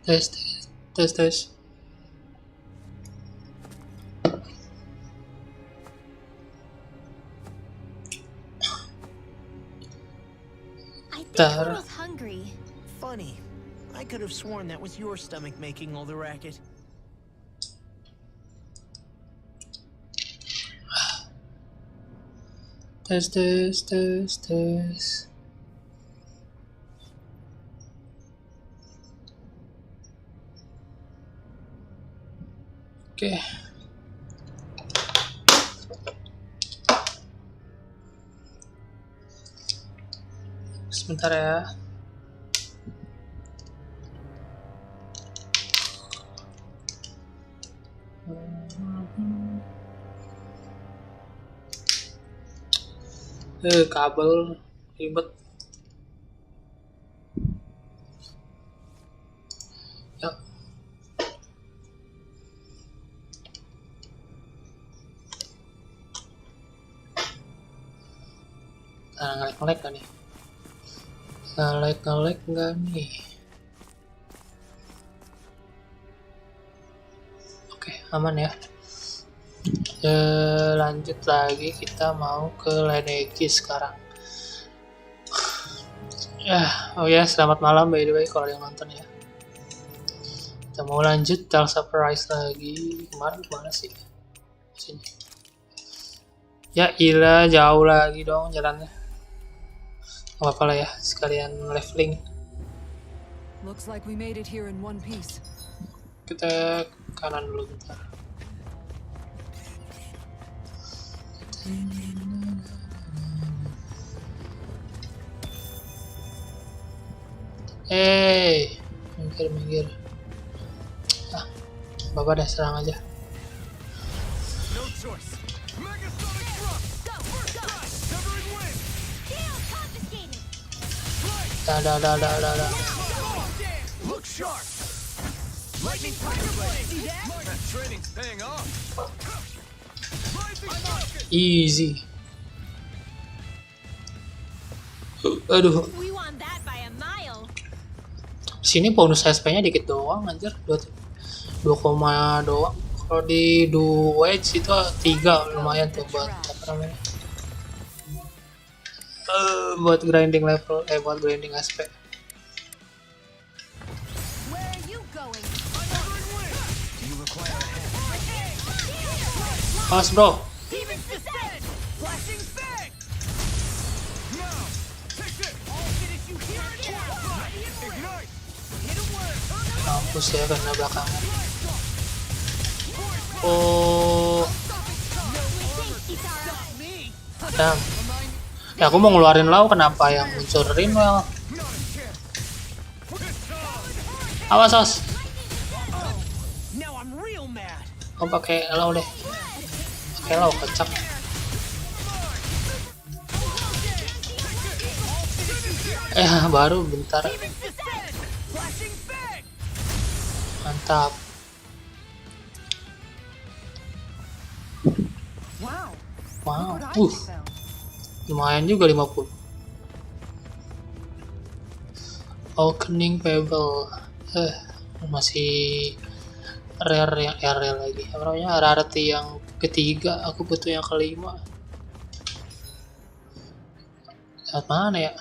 tes. Turtle's hungry. Funny. I could have sworn that was your stomach making all the racket. Tes. Oke. Sebentar ya. Kabel ribet. Ya. Ngelek kan nih? Ngelek nggak nih? Oke, aman ya. Lanjut lagi, kita mau ke LIVESTREAM sekarang. Oh ya, selamat malam by the way kalau yang nonton ya. Kita mau lanjut tell surprise lagi. Kemarin kemana sih? Sini. Ya ilah, jauh lagi dong jalannya. Gak apa-apa lah ya, sekalian leveling. Looks like we made it here in one piece. Kita kanan dulu bentar. Minggir. Bapak dah serang aja. Dah. Easy. Aduh. Sini bonus SP-nya dikit doang anjir, 2, doang. Kalau di wedge itu 3 lumayan tuh buat apa namanya? Buat grinding level, buat grinding SP. Pas bro. Mampus ya karena belakangan. Damn. Ya aku mau ngeluarin law, kenapa yang muncul Rinwell? Awas. Oh pakai law deh. Pakai law kocak. Baru bentar. Mantap. Wow. Lumayan juga 50. Opening Pebble. Masih rare yang rare lagi. Apa namanya? Rarity yang ketiga, aku butuh yang kelima. Lihat mana ya?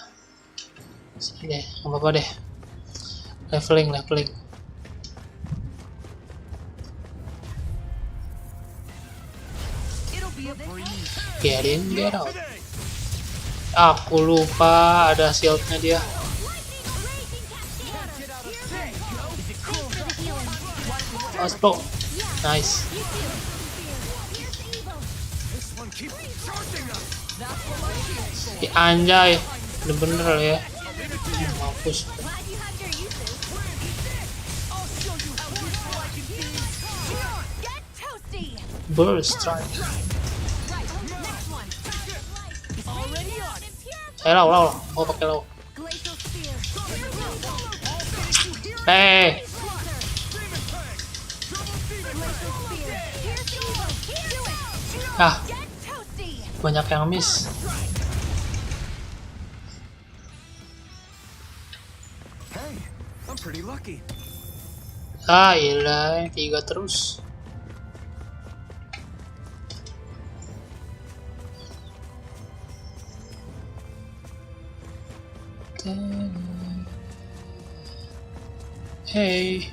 Sini deh, nggak apa-apa deh. Leveling. Get out. Aku lupa ada shieldnya dia. Bro. Nice. Anjay, bener-bener ya. Mampus. Burst strike. Law. Oh pakai law. Banyak yang miss. I'm pretty lucky. Ah, iyalah, 3 terus. Hey.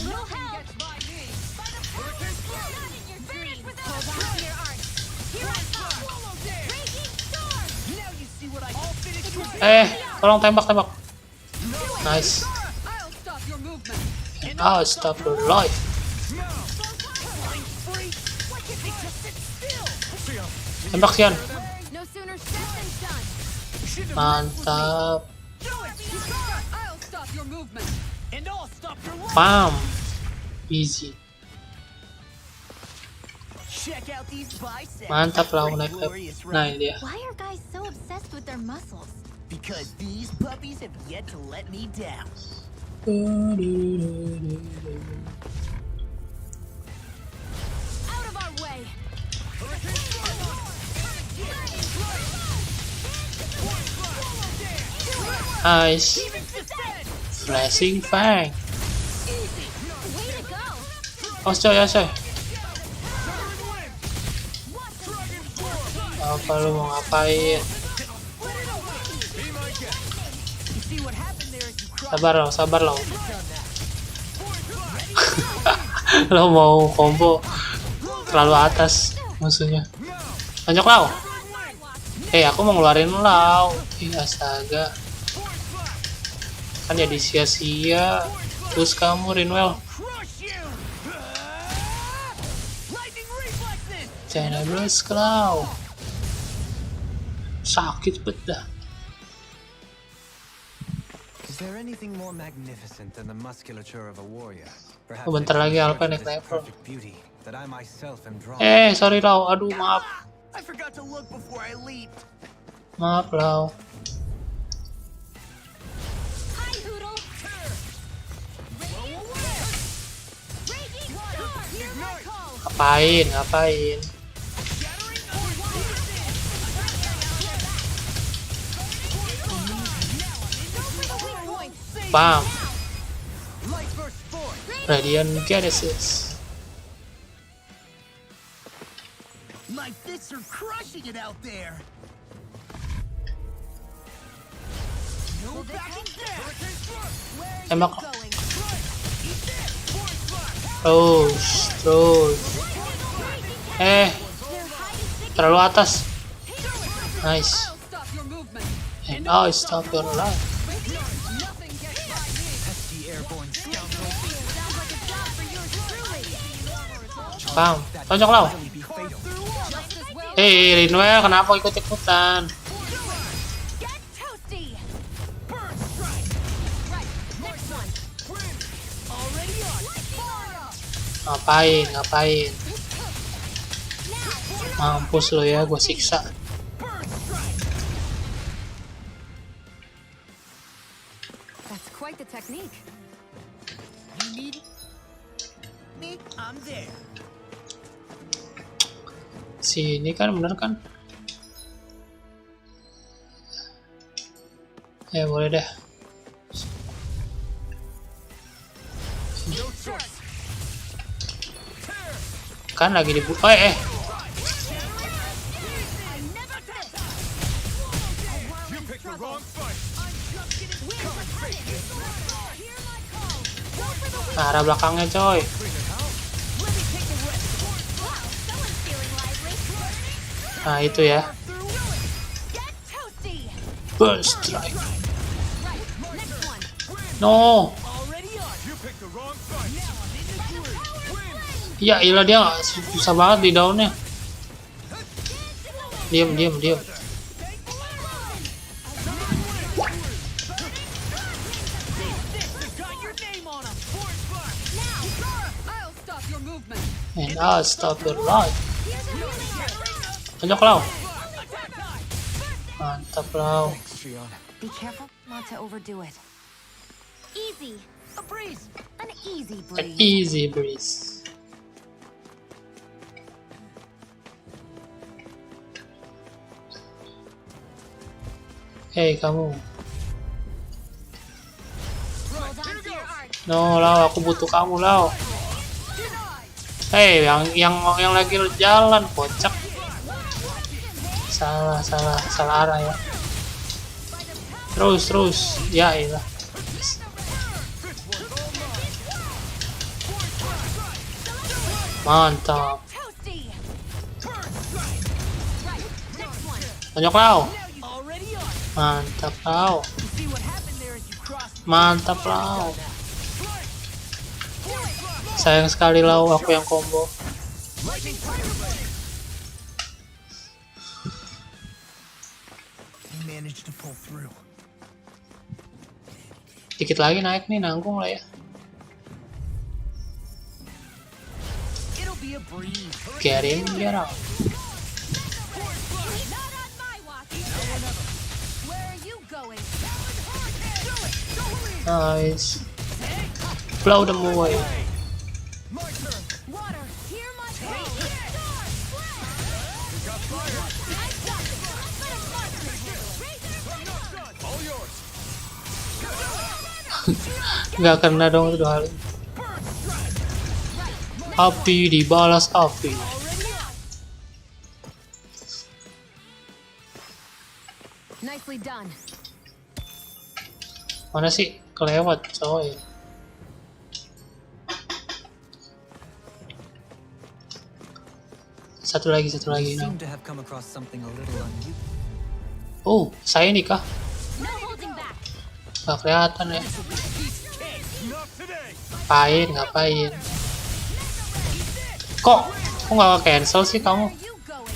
No help. Finish with that. Hold on to your art. Here I come. Raging storm. Now you see what I'll finish you. Tolong tembak. Nice. I'll stop your movement. And I'll stop your life. Flying free. Why can't they just sit still? Tembak Sian. No sooner said than done. Mantap. I'll stop your movement. And I'll stop your life. Pam. Easy. Check out these biceps. Mantap lah naik level. Glorious, Nah, right? ini dia. Why are guys so obsessed with their muscles? Because these puppies have yet to let me down. Out of our way. Nice. Flashing Fang. Way to go. Coy. Apa lu mau ngapain? You see what happened there is you cross Sabar lo. on that. Lo mau combo terlalu atas musuhnya. Lanjut lau. Aku mau ngeluarin lau. Astaga. Kan jadi sia-sia. Terus kamu Rinwell. Crush you. Lightning reflexes. Jangan beres lau. Sakit betah. Is there anything more magnificent than the musculature of a warrior? Perhaps Oh, bentar lagi it's Alpha the naik this level. perfect beauty that I myself am drawn. Sorry lau. Aduh, maaf. I forgot to look before I leaped. Maaf lau. Hi, Hoodle. Raging storm. Hear my call. Ngapain? Bam. Light burst forth. Radiant Genesis. My fists are crushing it out there. No backing down. Tembak. Going. Terus. Terlalu atas. Nice. I'll stop your movement. And I'll stop your life. Nothing gets by me. Pesky airborne scoundrel. Sounds like a job for yours truly. Bam. Tonjok lau. Be fatal. Just as well. Rinwell kenapa ikut-ikutan? Get toasty. Burn strike. Right. Next one. Already on. Ngapain? Mampus lo ya, gua siksa. Burn strike. That's quite the technique. You need me? I'm there. Sini kan bener kan? Ya boleh deh. No choice. Kan lagi dibuka. You picked the wrong fight. Nah, arah belakangnya coy. Nah itu ya. Get toasty. Burst strike. Right. Next one. No. Already on. You picked the wrong fight. Now I'm in the groove. Ya ilah dia susah banget di daunnya. Diam. Got your name on him. I'll stop your movement. And I'll stop your life. Here's a healing. Tonjok lau. Mantap lau. Shion. Be careful not to overdo it. Easy. A breeze. An easy An breeze. easy breeze. Kamu. No, Lau, aku butuh kamu, Lau. Hei, yang lagi jalan, kocak. Salah arah ya. Terus, ya iyalah. Mantap. Toasty. Tonjok Lau. Already on. Mantap Lau. You see what happened there as you crossed. Mantap Lau. Sayang sekali Lau, aku yang combo. You managed to pull through. Dikit lagi naik nih, nanggung lah ya. It'll be a breeze. Get in, get out. Not on my watch. Where are you going? Nice. Blow them away. Water, hear my call. I've got this. Let a monster handle it. Nggak kena dong itu 2 kali. Api dibalas api. Nicely done. Mana sih? Kelewat coy. Satu lagi You no. seem to have come across something a little unusual. Oh, saya nih kah? No holding back. Nggak kelihatan ya. Ngapain? Kok nggak cancel sih kamu? Where are you going?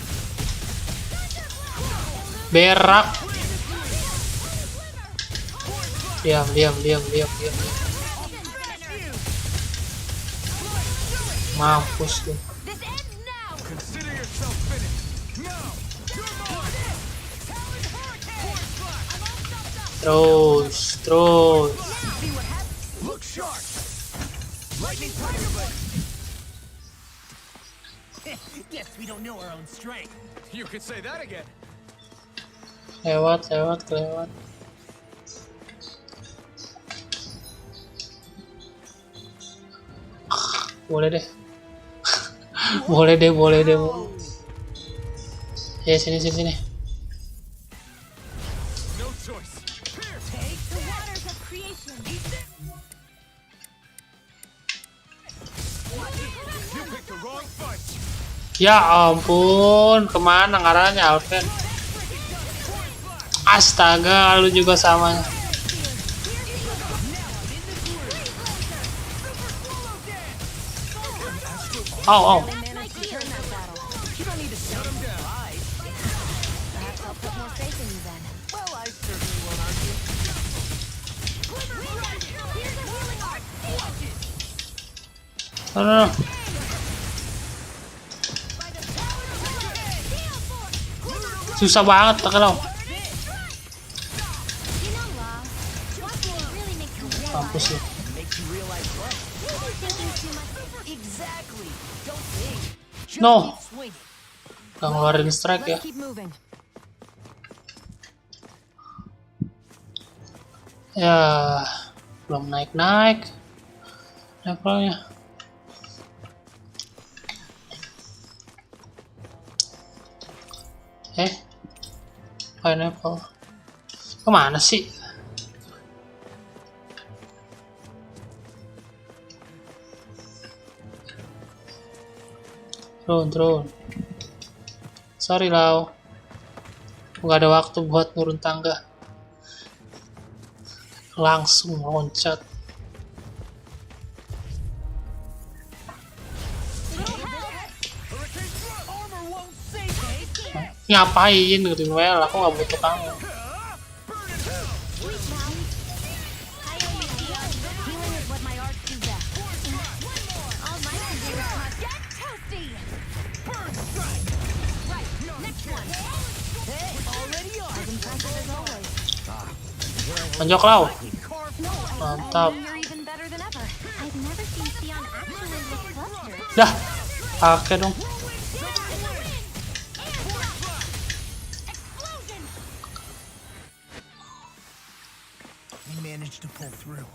Berak. Diam. Mampus tuh. This ends now. Consider yourself finished. Now, Terus. look sharp. Lightning tiger blade. Guess we don't know our own strength. You could say that again. Kelewat. Boleh deh. boleh deh. Ya sini. No choice. Take the waters of creation. You picked the wrong fight. Ya ampun, kemana ngarahnya Alvin? Astaga, lu juga sama. Oh. They managed to turn that battle. You don't need to shut him down. Perhaps I'll put more faith in you then. Well, I certainly won't argue. Here's a healing art. No. Susah banget kalau. You know, love, watching it really makes you realize. Mampus lu. Makes you realize what? You're thinking too much. Exactly. Don't think. Just No. keep swinging. Gak ngeluarin strike ya. Let's keep moving. Ya, belum naik levelnya. Pineapple. Kemana sih? Turun. Sorry Lau. Nggak ada waktu buat turun tangga. Langsung loncat. Armor won't save me. Ngapain gitu Noel? Aku nggak butuh kamu. Sweet mouth. I owe you healing. Healing is what my arts do best. All mine can do is cause get toasty. Right, next one. Hey, already on. As impressive as always. Tonjok Lau. No, Mantap. You're even better than ever. I've never seen Sion actually look flustered. Dah. Pakai dong. We managed to pull through.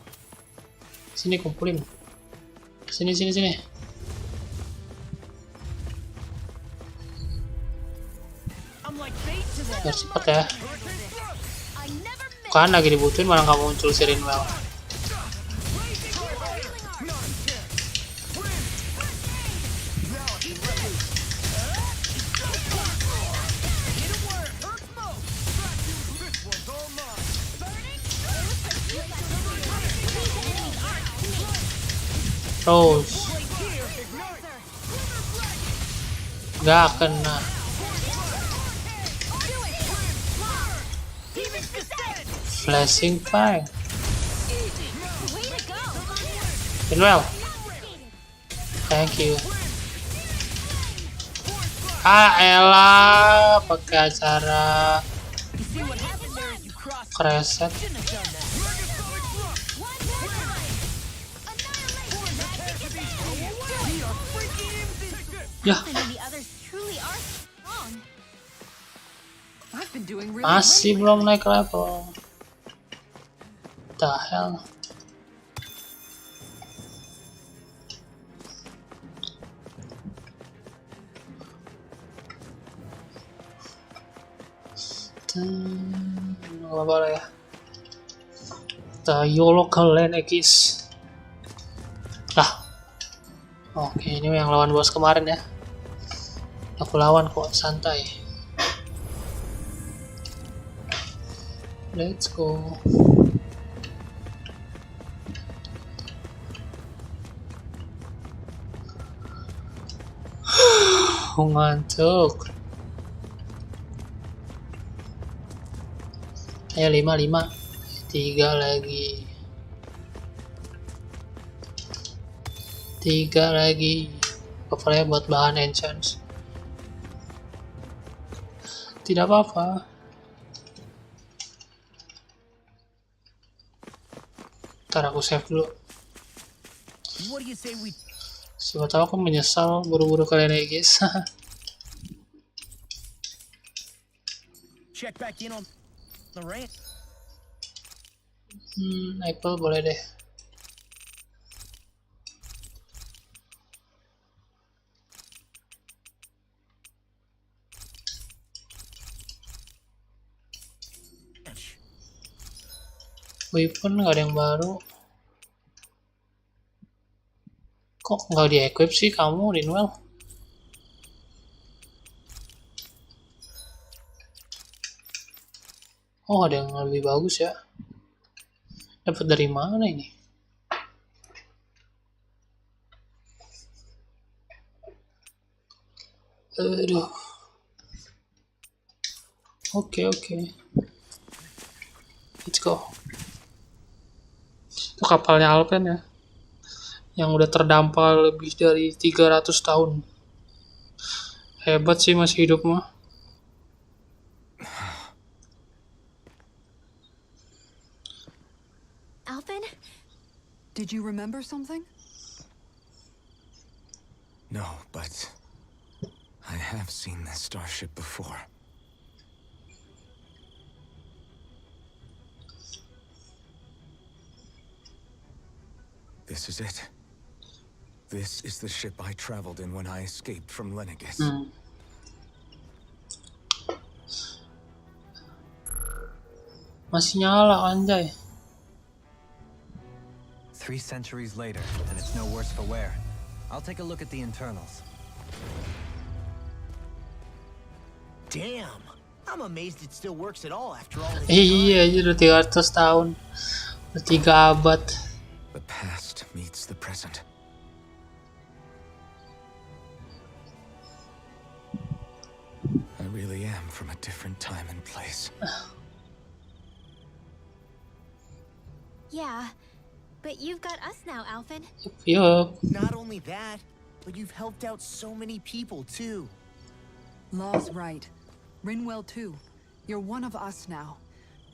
Sini kumpulin. Sini. I'm like bait to them. Biar cepat ya. I never miss. Kan lagi dibutuhin malah nggak muncul si Rinwell. Terus nggak kena. Flashing fire. Way to go. Rinwell, thank you. Elah, pakai acara You see what happened there is you crossed. kreset. Shouldn't have done that. We are freaking invincible. Ya, And then the others truly are strong. I've been doing really masih belum naik level. The hell. Nggak boleh ya. The YOLO kalian X. Oke, ini yang lawan bos kemarin ya. Aku lawan kok, santai. Let's go. Ngantuk. Ayo 5. 3 lagi. 3 lagi. Covernya buat bahan enchant. Tidak apa-apa. Ntar aku save dulu. What do you say we Siapa tahu aku menyesal buru-buru kalian ya guys. check back in on the ramp? Apple boleh deh. Weapon nggak ada yang baru. Kok nggak di-equip sih kamu, Rinwell? Oh, ada yang lebih bagus ya. Dapat dari mana ini? Aduh. Oke. Let's go. Itu kapalnya Alpen ya. Yang udah terdampar lebih dari 300 tahun. Hebat sih masih hidup mah. Alvin? Did you remember something? No, but I have seen this starship before. This is it. This is the ship I traveled in when I escaped from Lenegis. Masih nyala anjay. 3 centuries later, and it's no worse for wear. I'll take a look at the internals. Damn. I'm amazed it still works at all after all this Iya, udah 300 tahun. Udah 3 abad. The past meets the present. I really am from a different time and place. Yeah. But you've got us now, Alvin. Yup. Not only that, but you've helped out so many people too. Law's right. Rinwell too. You're one of us now.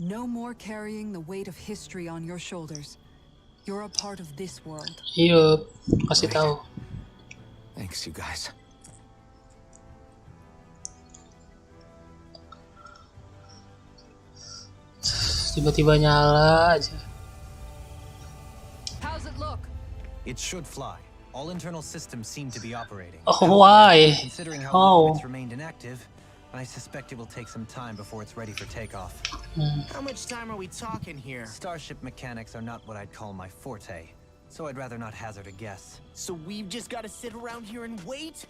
No more carrying the weight of history on your shoulders. You're a part of this world. Yup. Kasih tahu. Thanks, you guys. Tiba-tiba nyala aja. How's it look? It should fly. All internal systems seem to be operating. Oh, why? Considering how Oh. long it's remained inactive, I suspect it will take some time before it's ready for takeoff. How much time are we talking here? Starship mechanics are not what I'd call my forte, so I'd rather not hazard a guess. So we've just got to sit around here and wait?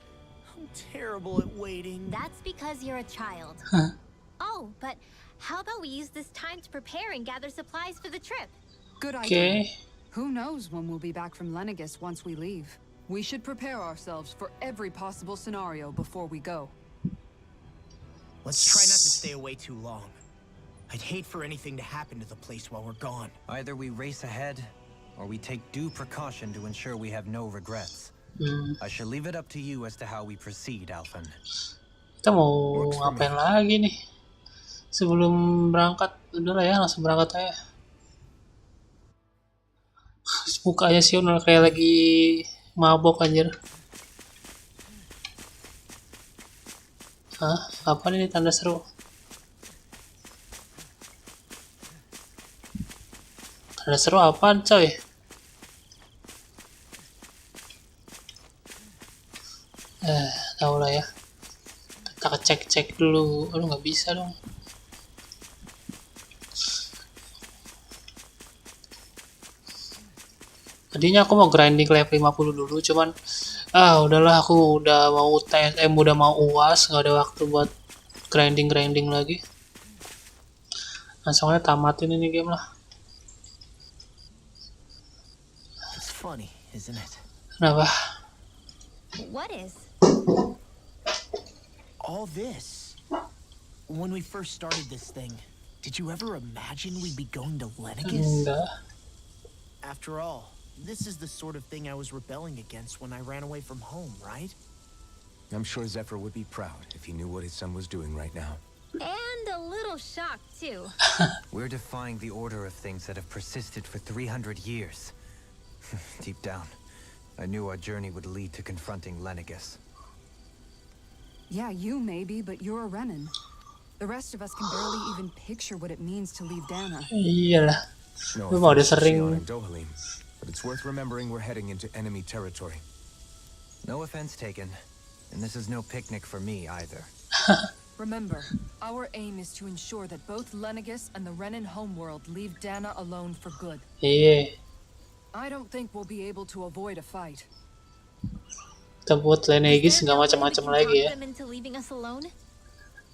I'm terrible at waiting. That's because you're a child. Oh, but how about we use this time to prepare and gather supplies for the trip? Good Oke. idea. Who knows when we'll be back from Lenegis once we leave? We should prepare ourselves for every possible scenario before we go. Let's try not to stay away too long. I'd hate for anything to happen to the place while we're gone. Either we race ahead, or we take due precaution to ensure we have no regrets. I shall leave it up to you as to how we proceed, Alphen. Kita mau ngapain lagi nih? Sebelum berangkat, udah lah ya, langsung berangkat aja. Mukanya Sion kayak lagi mabok anjir. Hah? Apa ini tanda seru? Tanda seru apaan coy? Tahu lah ya. Kita cek dulu. Aduh nggak bisa dong. Tadinya aku mau grinding ke level 50 dulu, cuman udahlah, aku udah mau TSM, udah mau UAS, nggak ada waktu buat grinding lagi. Langsung aja tamatin ini game lah. It's funny, isn't it? Kenapa? What is? All this. When we first started this thing, did you ever imagine we'd be going to Lenegis? Enggak. After all, this is the sort of thing I was rebelling against when I ran away from home, right? I'm sure Zephyr would be proud if he knew what his son was doing right now. And a little shocked, too. We're defying the order of things that have persisted for 300 years. Deep down, I knew our journey would lead to confronting Lenegis. Yeah, you maybe, but you're a Renan. The rest of us can barely even picture what it means to leave Dana. Iyalah. No Lu mau offense to sering. Xion and Dohalim, but it's worth remembering we're heading into enemy territory. No offense taken, and this is no picnic for me either. Remember, our aim is to ensure that both Lenegis and the Renan homeworld leave Dana alone for good. Iya. I don't think we'll be able to avoid a fight. Kita buat Lenegis nggak macam-macam lagi ya. Them into leaving us alone?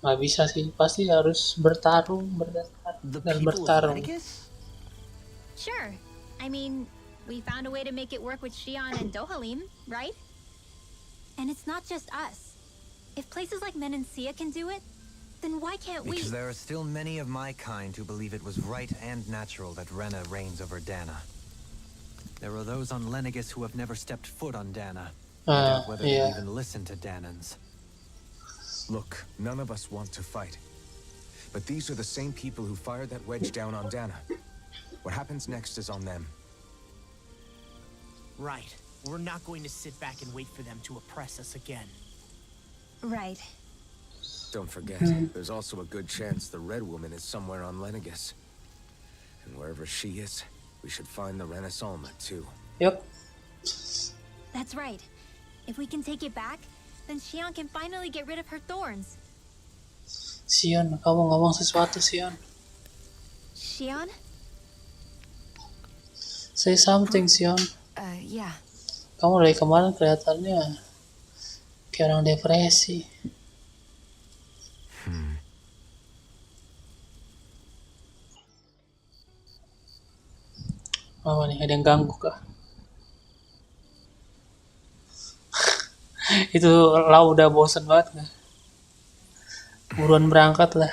Nggak bisa sih, pasti harus bertarung, The dan people of bertarung. Lenegis? Sure. I mean, we found a way to make it work with Xion and Dohalim, right? And it's not just us. If places like Menancia can do it, then why can't we? Because there are still many of my kind who believe it was right and natural that Rena reigns over Dana. There are those on Lenegis who have never stepped foot on Dana. I doubt whether they'll even listen to Danans. Look, none of us want to fight. But these are the same people who fired that wedge down on Dana. What happens next is on them. Right. We're not going to sit back and wait for them to oppress us again. Right. Don't forget, there's also a good chance the Red Woman is somewhere on Lenegis. And wherever she is, we should find the Renaissance too. Yup. That's right. If we can take it back, then Xion can finally get rid of her thorns. Sion, kamu ngomong sesuatu Sion. Xion? Say something Sion. Yeah. Kamu dari kemarin kelihatannya kayak orang depresi. Apa nih, ada yang ganggu kah? Itu lah udah bosen banget nggak? Buruan berangkat lah.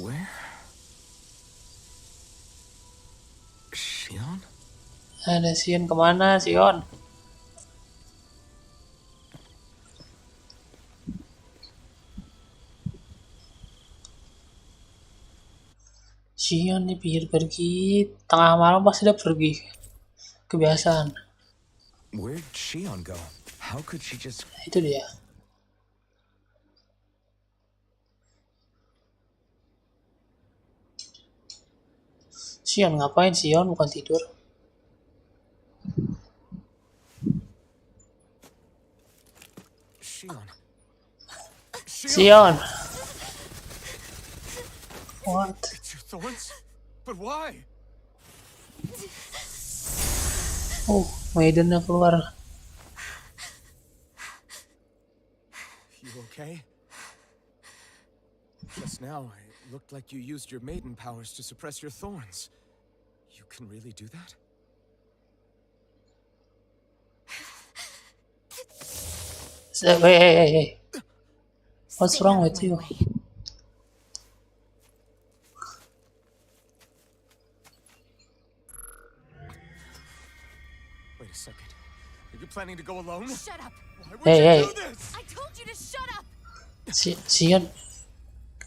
Where? Xion? Ada Sion, kemana Sion? Sion nih pikir pergi tengah malam pasti dia pergi. Kebiasaan. Where'd Xion go? How could she just... Itu dia. Sion ngapain Sion, bukan tidur? Sion. What? It's your thorns? But why? Oh, Maidennya keluar. You okay? Just now, it looked like you used your maiden powers to suppress your thorns. You can really do that? Hey. What's wrong with you? Wait a second. Are you planning to go alone? Shut up! Why would Hey. you do this? I told you to shut up! Sion,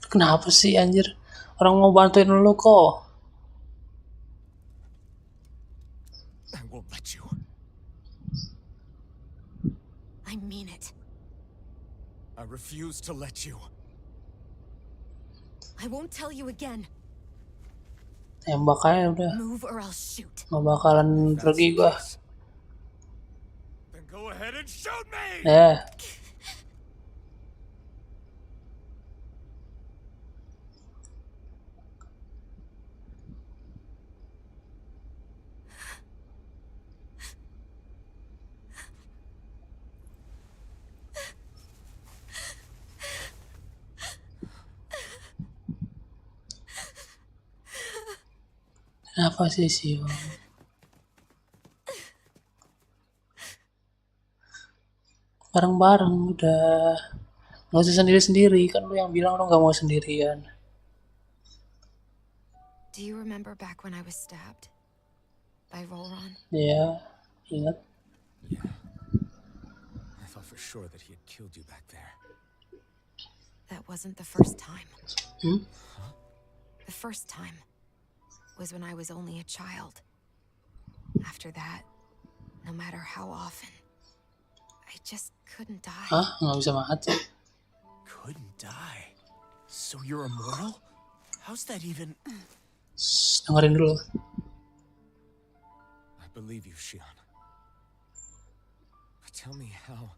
kenapa sih anjir? Orang mau bantuin lu kok. I won't let you. I mean it. I refuse to let you. I won't tell you again. Tembak aja udah. Move or I'll shoot. Nggak bakalan pergi gua. Then go ahead and shoot me! Kenapa sih Sion? Bareng-bareng udah. Nggak usah sendiri-sendiri, kan lu yang bilang lu nggak mau sendirian. Do you remember back when I was stabbed? By Rolron? Ya, ingat. Yeah. I thought for sure that he had killed you back there. That wasn't the first time. Hmm? The first time was when I was only a child. After that, no matter how often, I just couldn't die. Hah? Nggak bisa mati? Couldn't die. So you're immortal? How's that even? Shh, dengerin dulu. I believe you, Shion. But tell me how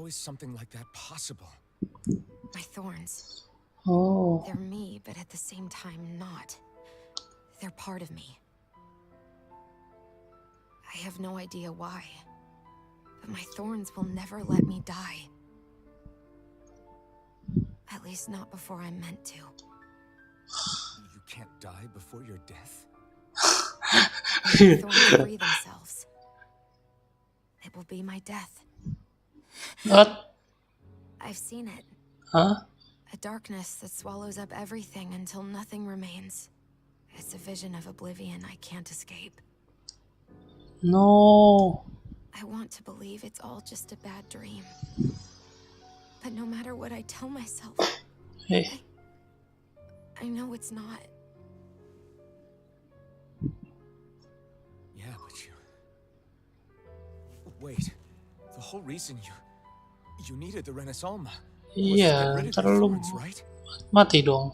is something like that possible? My thorns. Oh, They're me, but at the same time not. They're part of me. I have no idea why, but my thorns will never let me die. At least not before I'm meant to. You can't die before your death? When my thorns free themselves, it will be my death. what? I've seen it. Hah? A darkness that swallows up everything until nothing remains. It's a vision of oblivion I can't escape. No. I want to believe it's all just a bad dream. But no matter what I tell myself, Hey, I know it's not. Yeah, but you... Wait. The whole reason you needed the Renaissance was to iya, get rid of ntar your lu thorns, right? mati dong.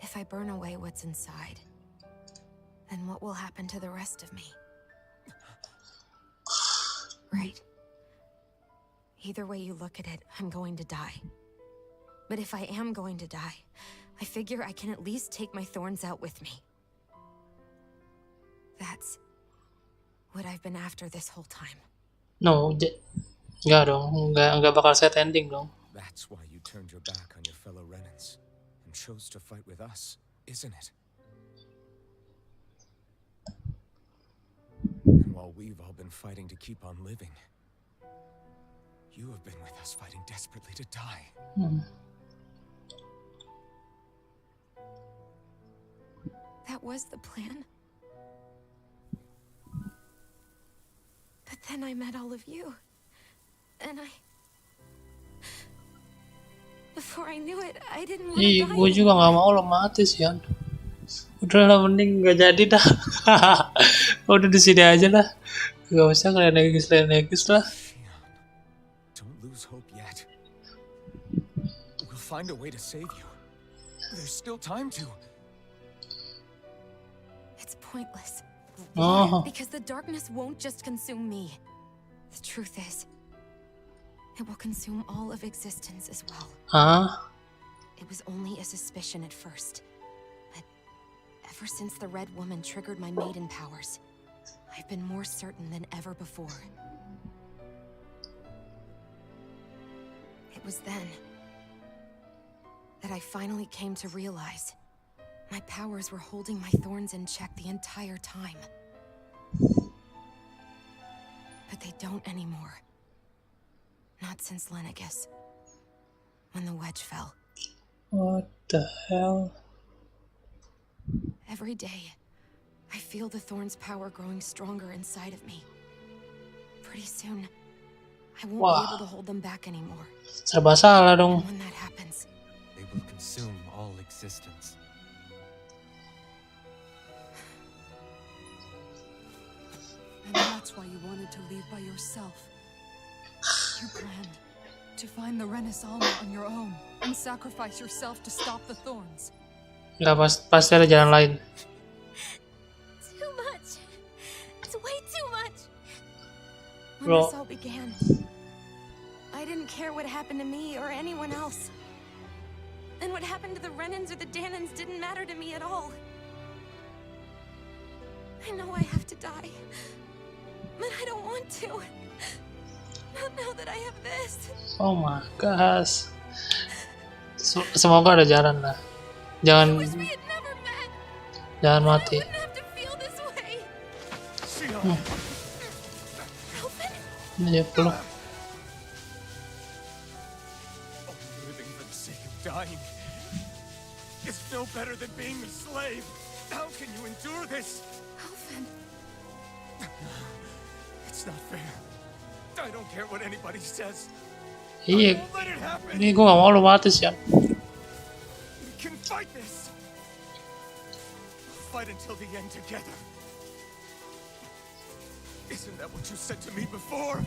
If I burn away what's inside, then what will happen to the rest of me? Right. Either way you look at it, I'm going to die. But if I am going to die, I figure I can at least take my thorns out with me. That's what I've been after this whole time. No, nggak dong, nggak bakal set ending dong. That's why you turned your back on your fellow Renans and chose to fight with us, isn't it? And while we've all been fighting to keep on living, you have been with us fighting desperately to die. That was the plan. But then I met all of you. And before I knew it, I didn't want to Ih, die gue juga anymore. nggak mau lo mati sih, Yan. Udah lah, mending nggak jadi dah. Udah di sini aja lah. Gak usah kalian negis lah. Shion, don't lose hope yet. We'll find a way to save you. There's still time to. It's pointless. Oh, Because the darkness won't just consume me. The truth is, It will consume all of existence as well. Hah? It was only a suspicion at first, but ever since the Red Woman triggered my maiden powers, I've been more certain than ever before. It was then that I finally came to realize my powers were holding my thorns in check the entire time. But they don't anymore. Not since Lenegus, when the wedge fell. What the hell? Every day, I feel the thorn's power growing stronger inside of me. Pretty soon, I won't be able to hold them back anymore. Serba salah dong. And when that happens, They will consume all existence. And that's why you wanted to leave by yourself. You planned to find the Renaissance on your own and sacrifice yourself to stop the thorns. Nggak, pasti ada jalan lain. Too much. It's way too much. when Bro. this all began, I didn't care what happened to me or anyone else. And what happened to the Renans or the Danans didn't matter to me at all. I know I have to die, but I don't want to. Not now that I have this. Oh my gosh. Semoga ada jalan lah. Jangan I wish we had never met. jangan I mati. wouldn't have to feel this way. Alvin? Ini dia peluk. Living for the sake of dying is no better than being a slave. How can you endure this? Alvin. It's not fair. I don't care what anybody says. Iya, Won't let it happen. ini gue gak mau lu mati sih. We can fight this. We'll fight until the end together. Isn't that what you said to me before?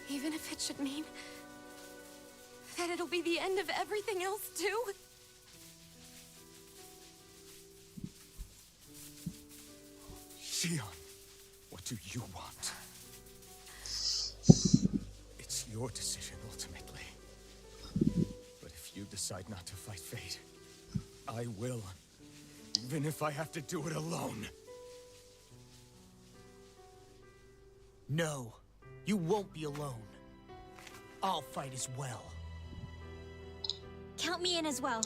Even if it should mean that it'll be the end of everything else too. Shion, what do you want? It's your decision ultimately. But if you decide not to fight fate, I will. Even if I have to do it alone. No, you won't be alone. I'll fight as well. Count me in as well.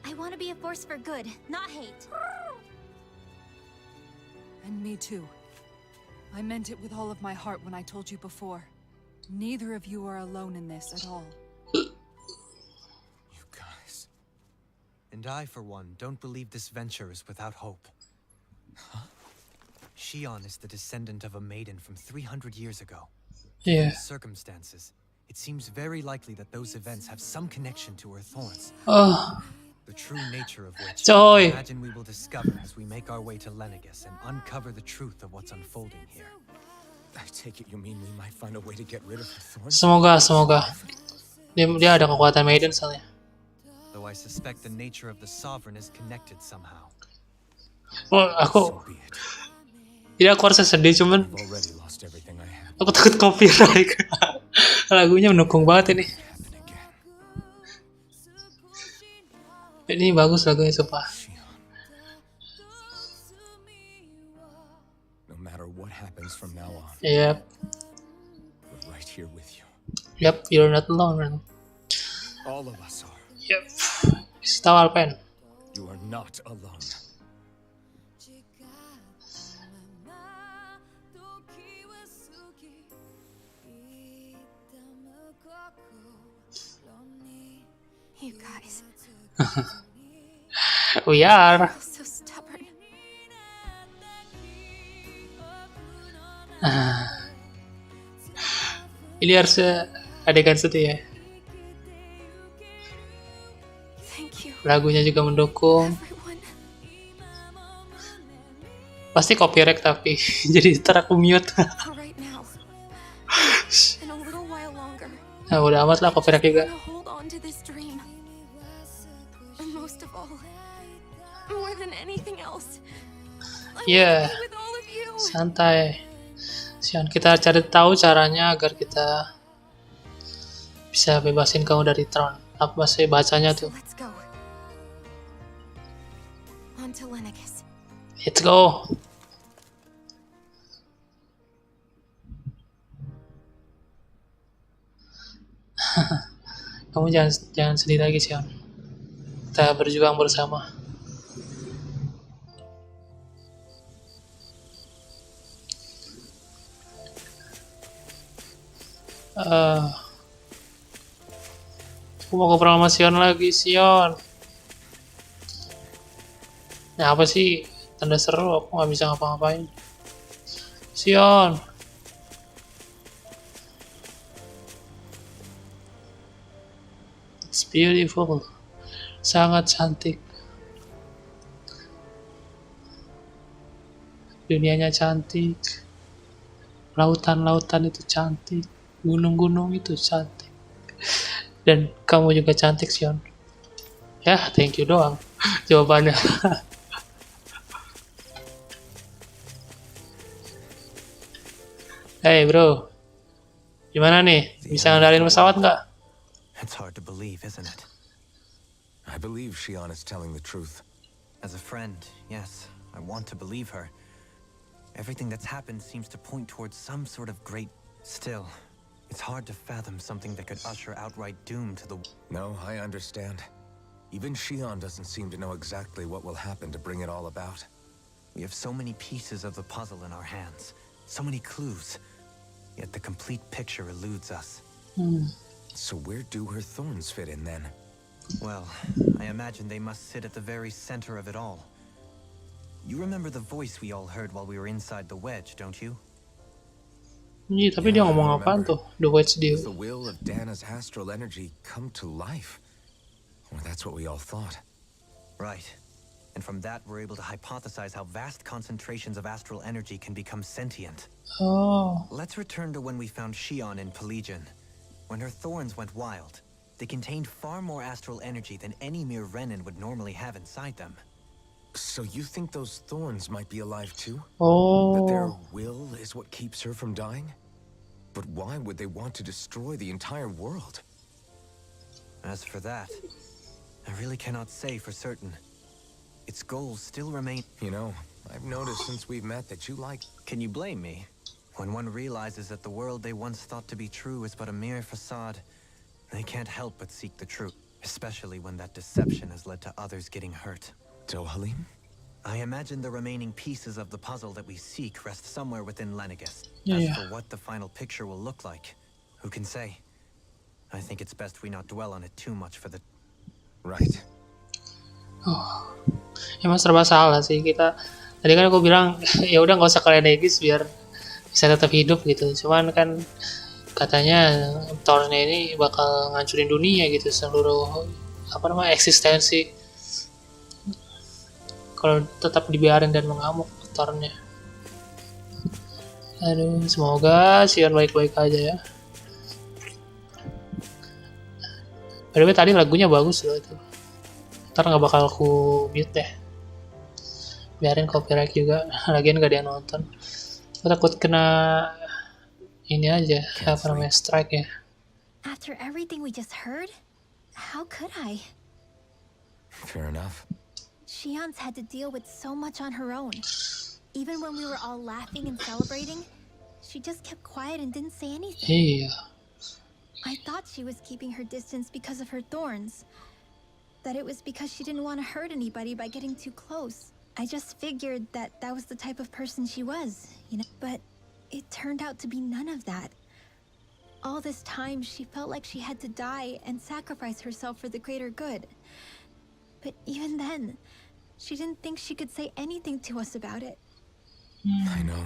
I want to be a force for good, not hate. And me too. I meant it with all of my heart when I told you before. Neither of you are alone in this at all. You guys. And I, for one, don't believe this venture is without hope. Shion is the descendant of a maiden from 300 years ago. Iya. The circumstances, it seems very likely that those events have some connection to her thorns. Oh, The true nature of which Coy. I imagine we will discover as we make our way to Lenegus and uncover the truth of what's unfolding here. I take it you mean we might find a way to get rid of her thorns? semoga. Dia ada kekuatan Maiden soalnya. Though I suspect the nature of the sovereign is connected somehow. Oh, aku So be it. Jadi aku harusnya sedih, cuman I've already lost everything I had. aku takut copyright. Lagunya mendukung banget ini. Happen again. Ini bagus lagunya, sumpah. Shion. No matter what happens from now on, Yep, we're right here with you. you're not alone, man. All of us are. Yep. Tahu Alpen. You are not alone. You guys, We are. so stubborn. Ini harusnya adegan sedih ya. Thank you, Lagunya juga mendukung. everyone. Pasti copyright tapi jadi ntar aku mute. For right now, in a little while longer, Nah, udah amat lah copyright juga. I'm gonna hold on to this dream. And most of all, more than anything else, I Yeah. want to be with all of you. Santai. Sion, kita cari tahu caranya agar kita bisa bebasin kamu dari tron. Apa sih bacanya tuh? Let's go. On to Lenegis. Let's go. Kamu jangan sedih lagi, Sion. Kita berjuang bersama. Aku mau ngobrol sama Sion lagi, Sion. Nah, apa sih? Tanda seru, aku nggak bisa ngapa-ngapain. Sion. It's beautiful. Sangat cantik. Dunianya cantik. Lautan-lautan itu cantik. Gunung-gunung itu cantik. Dan kamu juga cantik, Sion. Ya, thank you doang jawabannya. Hey bro, gimana nih? Bisa ngendalin pesawat nggak? It's hard to believe, isn't it? I believe Shion is telling the truth. As a friend, yes, I want to believe her. Everything that's happened seems to point towards some sort of great... Still, it's hard to fathom something that could usher outright doom to the... No, I understand. Even Shion doesn't seem to know exactly what will happen to bring it all about. We have so many pieces of the puzzle in our hands, so many clues, yet the complete picture eludes us. So where do her thorns fit in then? Well, I imagine they must sit at the very center of it all. You remember the voice we all heard while we were inside the wedge, don't you? Iya, tapi dia ngomong apaan tuh? The Wedge Deal. Does the will of Dana's astral energy come to life? Well, that's what we all thought. Right. And from that, we're able to hypothesize how vast concentrations of astral energy can become sentient. Oh. Let's return to when we found Shion in Pelagian. When her thorns went wild, they contained far more astral energy than any mere Renin would normally have inside them. So you think those thorns might be alive too? Oh. That their will is what keeps her from dying? But why would they want to destroy the entire world? As for that, I really cannot say for certain. Its goals still remain... You know, I've noticed since we've met that you like... Can you blame me? When one realizes that the world they once thought to be true is but a mere facade, they can't help but seek the truth, especially when that deception has led to others getting hurt. Dohalim? I imagine the remaining pieces of the puzzle that we seek rest somewhere within Lenegis. Yeah. As for what the final picture will look like, who can say? I think it's best we not dwell on it too much for the... Right. Oh. Emang serba salah sih kita. Tadi kan aku bilang ya udah nggak usah kalian Aegis biar bisa tetap hidup gitu. Cuman kan katanya Thornya ini bakal ngancurin dunia gitu, seluruh eksistensi. Kalau tetap dibiarin dan mengamuk Thornya. Aduh, semoga Sion baik-baik aja ya. By the way, tadi lagunya bagus loh itu. Ntar nggak bakal aku mute deh. Biarin copyright juga. Lagian gak ada yang nonton. Aku takut kena ini aja, apa namanya, strike ya. After everything we just heard, how could I? Fair enough. Shion's had to deal with so much on her own. Even when we were all laughing and celebrating, she just kept quiet and didn't say anything. Iya. I thought she was keeping her distance because of her thorns. That it was because she didn't want to hurt anybody by getting too close. I just figured that that was the type of person she was, you know? But it turned out to be none of that. All this time, she felt like she had to die and sacrifice herself for the greater good. But even then, she didn't think she could say anything to us about it. I know.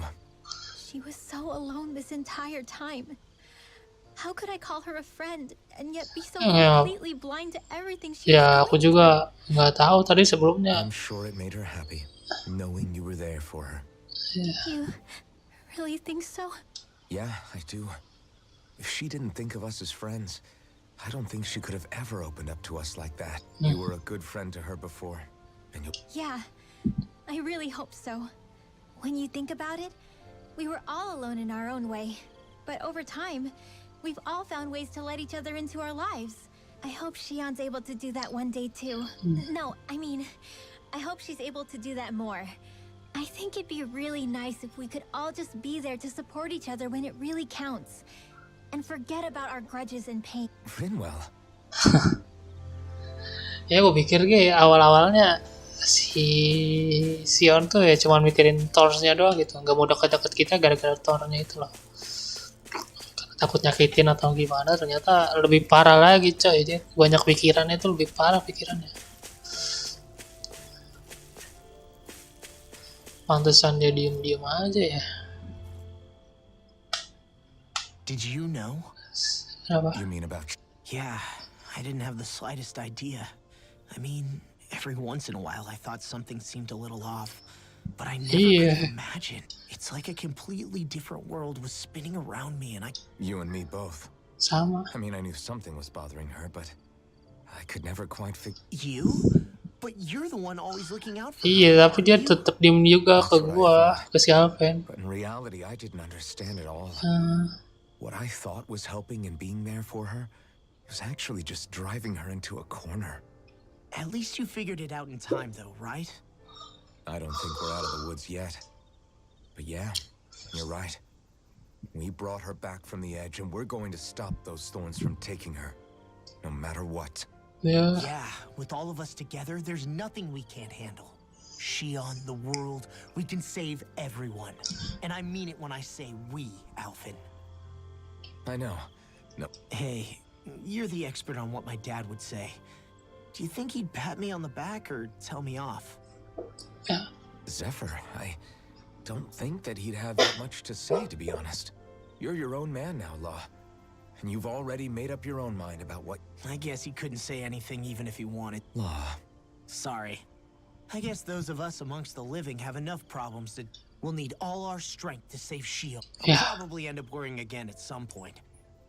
She was so alone this entire time. How could I call her a friend and yet be so completely blind to everything she was Ya, aku going juga nggak tahu tadi sebelumnya. I'm sure it made her happy, knowing you were there for her. You really think so? Yeah, I do. If she didn't think of us as friends, I don't think she could have ever opened up to us like that. You were a good friend to her before, and you... Yeah, I really hope so. When you think about it, we were all alone in our own way. But over time, we've all found ways to let each other into our lives. I hope Shion's able to do that one day too. No, I mean, I hope she's able to do that more. I think it'd be really nice if we could all just be there to support each other when it really counts. And forget about our grudges and pain. Rinwell. Ya gue pikir awal-awalnya si Sion tuh ya cuma mikirin Thor-nya doang gitu, nggak mau deket-deket kita gara-gara Thor-nya itu loh. Takut nyakitin atau gimana, ternyata lebih parah lagi coy. Dia banyak pikirannya, itu lebih parah pikirannya. Pantesan dia diem-diem aja ya. Did you know? Kenapa? You mean about... Yeah, I didn't have the slightest idea. I mean, every once in a while I thought something seemed a little off, but I never could imagine. It's like a completely different world was spinning around me and I... You and me both. Sama. I mean, I knew something was bothering her, but I could never quite figure... You? But you're the one always looking out for her. Iya, tapi dia tetap diem juga ke gua, ke si Alvin. But in reality, I didn't understand it all. What I thought was helping and being there for her was actually just driving her into a corner. At least you figured it out in time, though, right? I don't think we're out of the woods yet. But yeah, you're right. We brought her back from the edge, and we're going to stop those thorns from taking her, no matter what. Yeah, with all of us together, there's nothing we can't handle. Shion, the world, we can save everyone. And I mean it when I say we, Alvin. I know. No. Hey, you're the expert on what my dad would say. Do you think he'd pat me on the back or tell me off? yeah. Zephyr, I don't think that he'd have that much to say, to be honest. You're your own man now, Law. And you've already made up your own mind about what... I guess he couldn't say anything even if he wanted. Law. Sorry. I guess those of us amongst the living have enough problems that we'll need all our strength to save Shield. I'll probably end up worrying again at some point.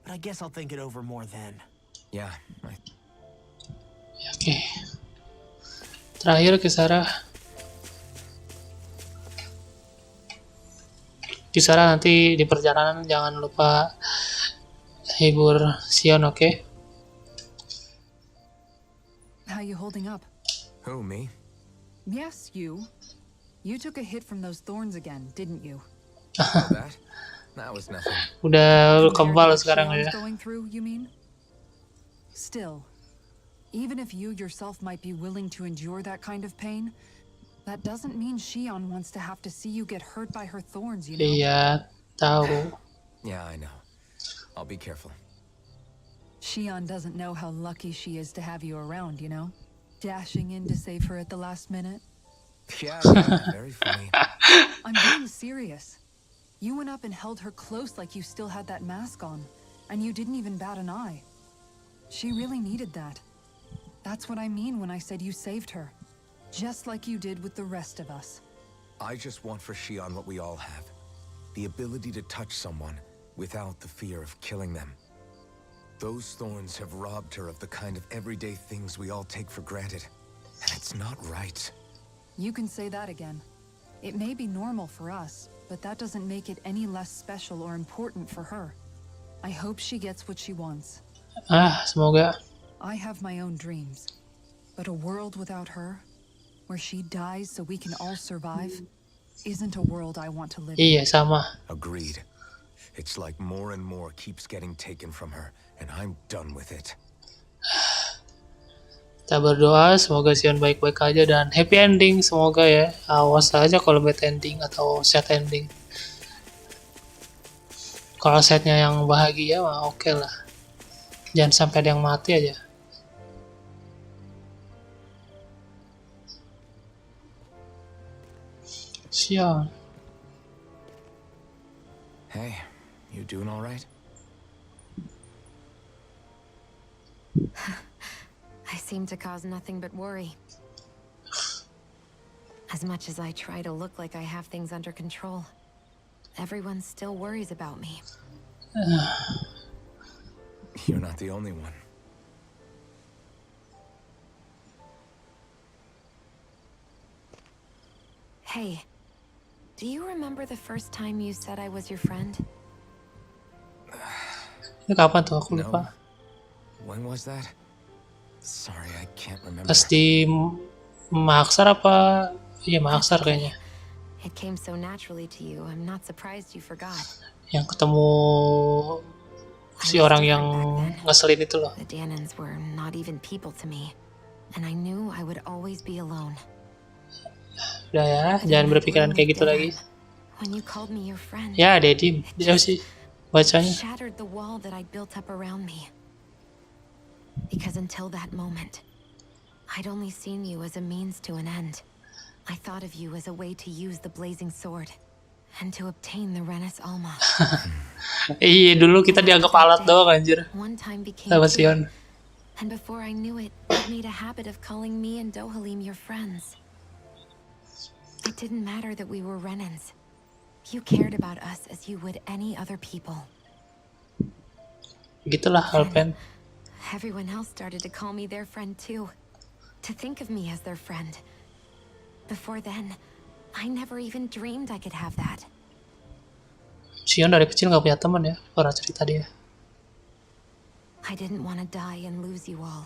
But I guess I'll think it over more then. Yeah, Oke. Terakhir Kisara. Kisara nanti di perjalanan jangan lupa hibur Sion, oke? How you holding up? Who, me? Yes, you. You took a hit from those thorns again, didn't you? That? That was nothing. Udah kebal sekarang ya. Going through, you mean? Still, even if you yourself might be willing to endure that kind of pain, that doesn't mean Shion wants to have to see you get hurt by her thorns, you know? Iya, tahu. Yeah, I know. I'll be careful. Shion doesn't know how lucky she is to have you around, you know? Dashing in to save her at the last minute. Yeah, very funny. I'm being serious. You went up and held her close like you still had that mask on, and you didn't even bat an eye. She really needed that. That's what I mean when I said you saved her. Just like you did with the rest of us. I just want for Shion what we all have. The ability to touch someone without the fear of killing them. Those thorns have robbed her of the kind of everyday things we all take for granted. And it's not right. You can say that again. It may be normal for us, but that doesn't make it any less special or important for her. I hope she gets what she wants. Semoga. I have my own dreams, but a world without her, where she dies so we can all survive, isn't a world I want to live in. Iya, sama. Agreed. It's like more and more keeps getting taken from her, and I'm done with it. Kita berdoa semoga Sion baik-baik aja dan happy ending semoga ya. Awas aja kalau bad ending atau sad ending. Kalau setnya yang bahagia mah oke lah. Jangan sampai ada yang mati aja. Sion. Hey, you doing all right? I seem to cause nothing but worry. As much as I try to look like I have things under control, everyone still worries about me. You're not the only one. Hey, Do you remember the first time you said I was your friend? Ini kapan tuh? Aku No. lupa. When was that? Sorry, I can't remember. Pas di Makassar apa? Iya, Makassar kayaknya. It came so naturally to you. I'm not surprised you forgot. Yang ketemu si orang yang ngeselin itu loh. The Danans were not even people to me, and I knew I would always be alone. Udah ya, jangan berpikiran kayak gitu lagi. When you called me your friend, Ya, Dedi, dia sih bacanya. shattered the wall that I'd built up around me. Because until that moment, I'd only seen you as a means to an end. I thought of you as a way to use the blazing sword and to obtain the Renes Alma. Iya, dulu kita dianggap alat doang anjir. One time became Sama two, Sion. and before I knew it, I'd made a habit of calling me and Dohalim your friends. It didn't matter that we were Renans. You cared about us as you would any other people. Gitulah Alpen. Everyone else started to call me their friend too. To think of me as their friend. Before then, I never even dreamed I could have that. Sion dari kecil nggak punya teman ya, orang cerita dia. I didn't want to die and lose you all.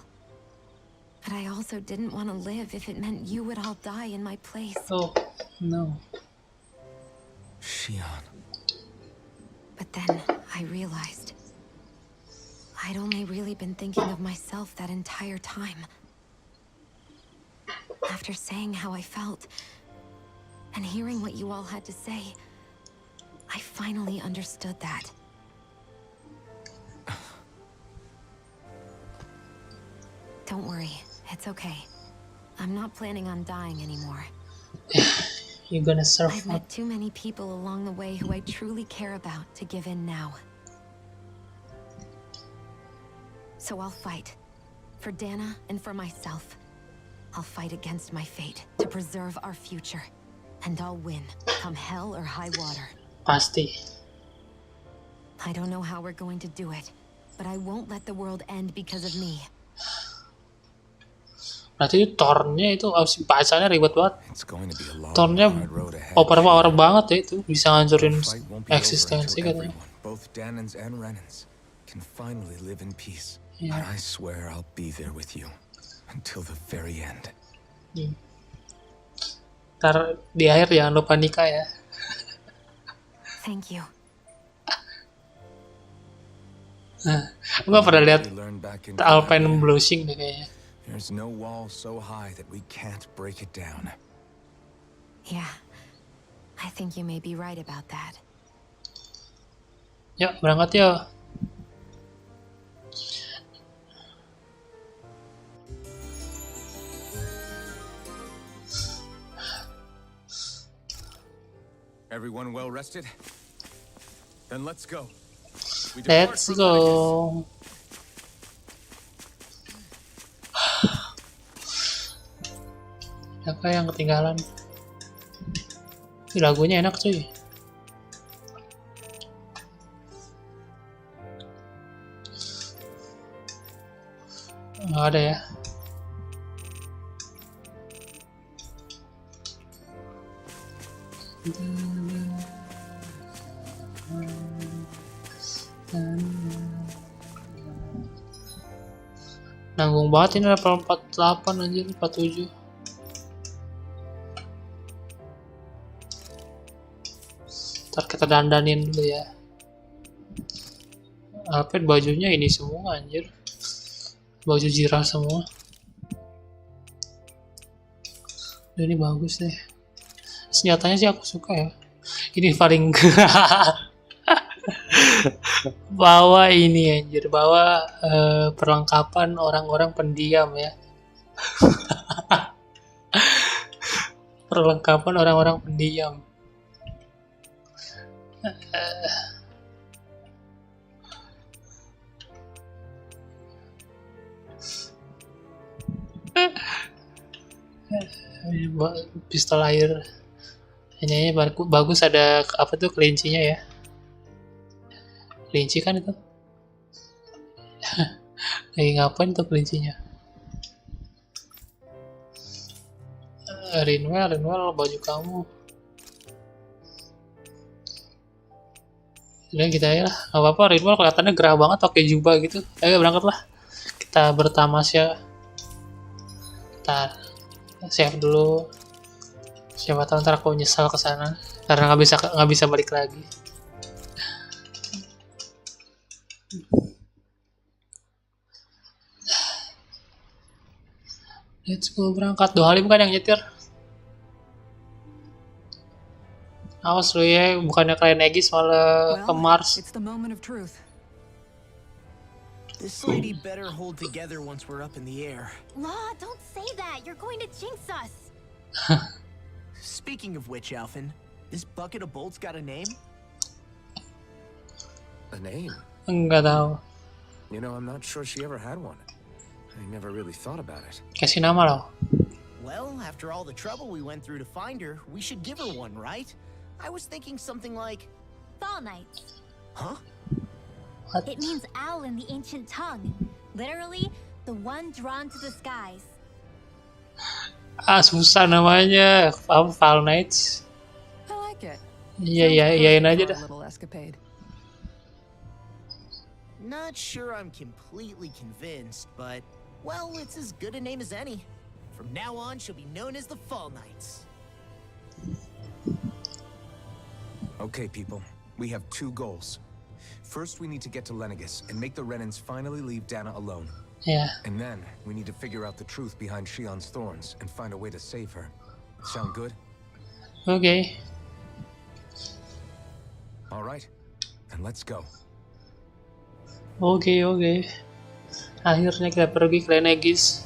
But I also didn't want to live if it meant you would all die in my place. Oh, no. Shion. But then I realized I'd only really been thinking of myself that entire time. After saying how I felt and hearing what you all had to say, I finally understood that. Don't worry, it's okay. I'm not planning on dying anymore. You're gonna surf I've up. met too many people along the way who I truly care about to give in now. So I'll fight. For Dana and for myself. I'll fight against my fate to preserve our future. And I'll win, come hell or high water. Pasti. I don't know how we're going to do it, but I won't let the world end because of me. Berarti itu tornya itu harus bacanya ribet banget. It's going to be a long, Tornya hard road ahead. power banget ya itu, bisa ngancurin The fight won't be over eksistensi until katanya. everyone, both Danans and Renans, can finally live in peace. Yeah. And I swear I'll be there with you until the very end. Ntar di akhir jangan lupa nikah ya. Thank you. Aku nggak pernah lihat We learn back into Alpine Alpine. blushing deh kayaknya. There's no wall so high that we can't break it down. Yeah, I think you may be right about that. Yuk berangkat yuk. Everyone well rested? Then let's go. We depart Let's for Lenegus. go. Apa yang ketinggalan? Ih, lagunya enak cuy. Nggak ada ya. Nanggung banget ini level 48 anjir, 47. Ntar kita dandanin dulu ya. Alpet bajunya ini semua anjir. Baju jirah semua. Ini bagus deh. Senjatanya sih aku suka ya. Ini paling bawa ini anjir, bawa perlengkapan orang-orang pendiam ya. Perlengkapan orang-orang pendiam. Pistol air. Ini bagus, ada apa tuh kelincinya ya. Kelinci kan itu. Lagi ngapain tuh kelincinya? Rinwell baju kamu. Udah kita ya lah, nggak apa-apa. Ridwan kelihatannya gerah banget pakai jubah gitu. Ayo berangkat lah. Kita bertamasya. Ntar save dulu. Siapa tahu ntar aku nyesal ke sana karena nggak bisa balik lagi. Let's go berangkat. Halim kan yang nyetir. Awas lu ya, bukannya kalian Negis malah ke Mars. It's the moment of truth. This lady better hold together once we're up in the air. Law, don't say that. You're going to jinx us. Speaking of which, Alphen, this bucket of bolts got a name? A name? Enggak tahu. You know, I'm not sure she ever had one. I never really thought about it. Kasih nama loh. Well, after all the trouble we went through to find her, we should give her one, right? I was thinking something like... Fall Knights. Huh? What? It means owl in the ancient tongue. Literally, the one drawn to the skies. Ah, susah namanya. Apa Fall Knights? I like it. Iya, iyain aja For dah. a little escapade. Not sure I'm completely convinced, but, well, it's as good a name as any. From now on, she'll be known as the Fall Knights. Okay, people. We have two goals. First, we need to get to Lenegis and make the Renans finally leave Dana alone. Ya, And then, we need to figure out the truth behind Shion's thorns and find a way to save her. Sound good? oke. All right. Then let's go. Oke. Akhirnya kita pergi ke Lenegis.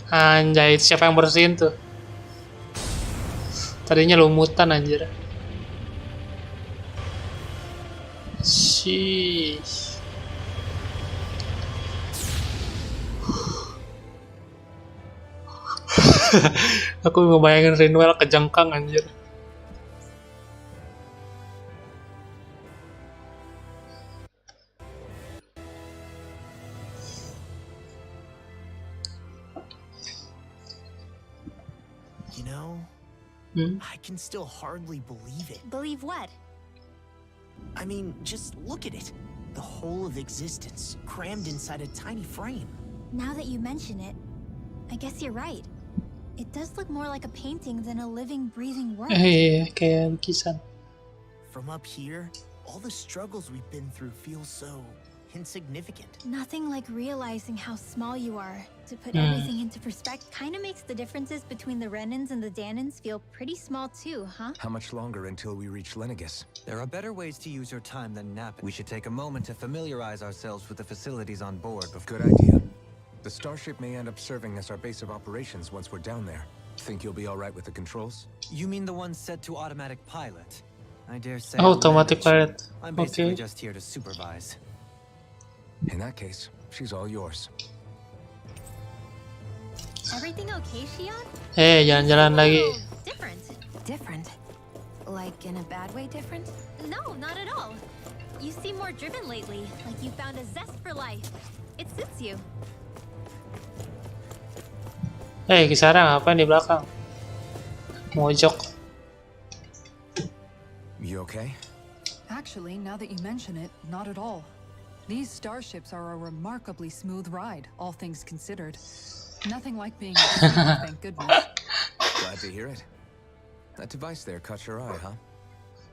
Anjay, siapa yang bersihin tuh? Tadinya lumutan anjir. Sheesh. Aku ngebayangin Rinwell kejengkang anjir. You know, I can still hardly believe it. Believe what? I mean, just look at it. The whole of existence crammed inside a tiny frame. Now that you mention it, I guess you're right. It does look more like a painting than a living, breathing world. Iya, kayak lukisan. From up here, all the struggles we've been through feel so insignificant. Nothing like realizing how small you are. To put everything into perspective, kind of makes the differences between the Renans and the Danans feel pretty small too, huh? How much longer until we reach Lenegis? There are better ways to use your time than napping. We should take a moment to familiarize ourselves with the facilities on board before... Good idea. The starship may end up serving as our base of operations once we're down there. Think you'll be all right with the controls? You mean the one set to automatic pilot? I dare say... Automatic I'll manage. pilot. I'm basically Okay. just here to supervise. In that case, she's all yours. Everything okay, Shion? Jalan-jalan lagi. Different. Different? Like in a bad way different? No, not at all. You seem more driven lately, like you found a zest for life. It suits you. Kisara ngapain di belakang? Mojok. You okay? Actually, now that you mention it, not at all. These starships are a remarkably smooth ride, all things considered. Nothing like being at sea, thank goodness. Glad to hear it. That device there caught your eye, huh?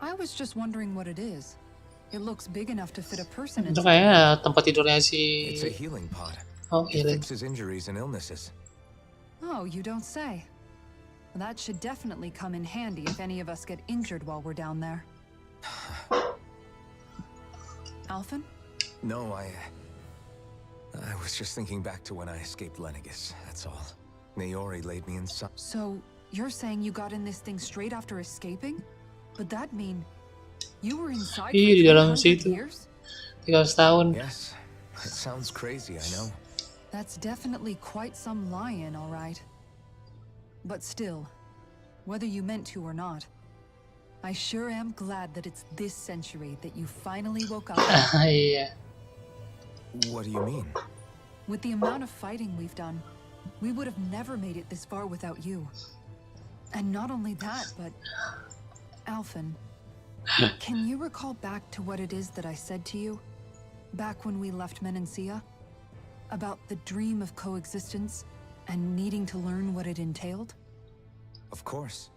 I was just wondering what it is. It looks big enough to fit a person Itu inside. kayaknya tempat tidurnya si... It's a healing pod. Oh, It healing. fixes injuries and illnesses. Oh, you don't say. That should definitely come in handy if any of us get injured while we're down there. Alphen? No, I was just thinking back to when I escaped Lenegis, that's all. Naori laid me in some... So, you're saying you got in this thing straight after escaping? But that mean you were inside for Ih, di dalam 300 situ. years? 300 tahun. Yes, it sounds crazy, I know. That's definitely quite some lie-in, all right. But still, whether you meant to or not, I sure am glad that it's this century that you finally woke up. Iya. What do you mean? With the amount of fighting we've done, we would have never made it this far without you. And not only that, but Alphen, can you recall back to what it is that I said to you? Back when we left Menancia? About the dream of coexistence and needing to learn what it entailed? Of course.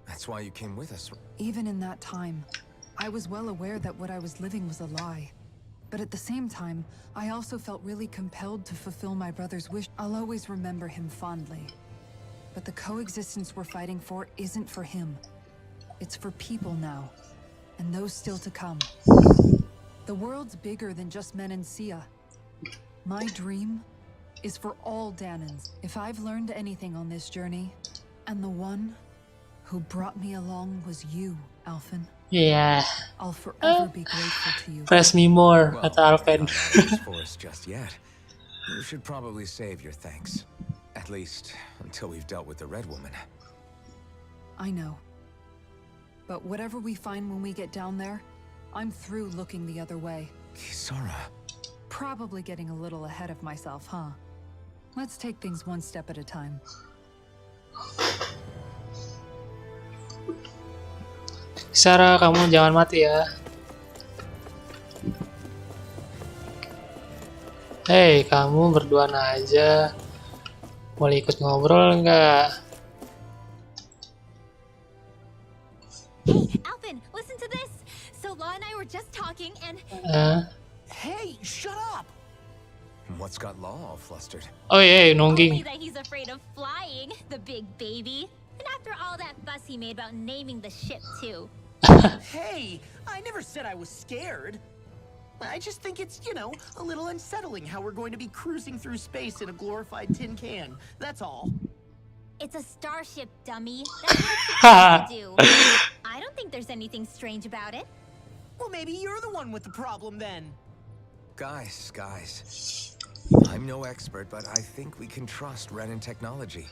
That's why you came with us. Even in that time, I was well aware that what I was living was a lie. But at the same time, I also felt really compelled to fulfill my brother's wish. I'll always remember him fondly. But the coexistence we're fighting for isn't for him. It's for people now, and those still to come. The world's bigger than just Menancia. My dream is for all Danans. If I've learned anything on this journey, and the one who brought me along was you, Alphen, Yeah. I'll forever be grateful to you. Press me more, kata Alphen. For us just yet. You should probably save your thanks. At least until we've dealt with the Red Woman. I know. But whatever we find when we get down there, I'm through looking the other way. Kisara. Probably getting a little ahead of myself, huh? Let's take things one step at a time. Sarah, kamu jangan mati ya. Hei, kamu berduaan aja. Boleh ikut ngobrol nggak? Hey, Alphen, listen to this. So Law and I were just talking and... Hey, shut up! What's got Law all flustered? Oh iya, Only nungging. that he's afraid of flying, the big baby. And after all that fuss he made about naming the ship, too. Hey, I never said I was scared. I just think it's, you know, a little unsettling how we're going to be cruising through space in a glorified tin can. That's all. It's a starship, dummy. That's what it's supposed to do. I don't think there's anything strange about it. Well, maybe you're the one with the problem then. Guys. I'm no expert, but I think we can trust Renin technology.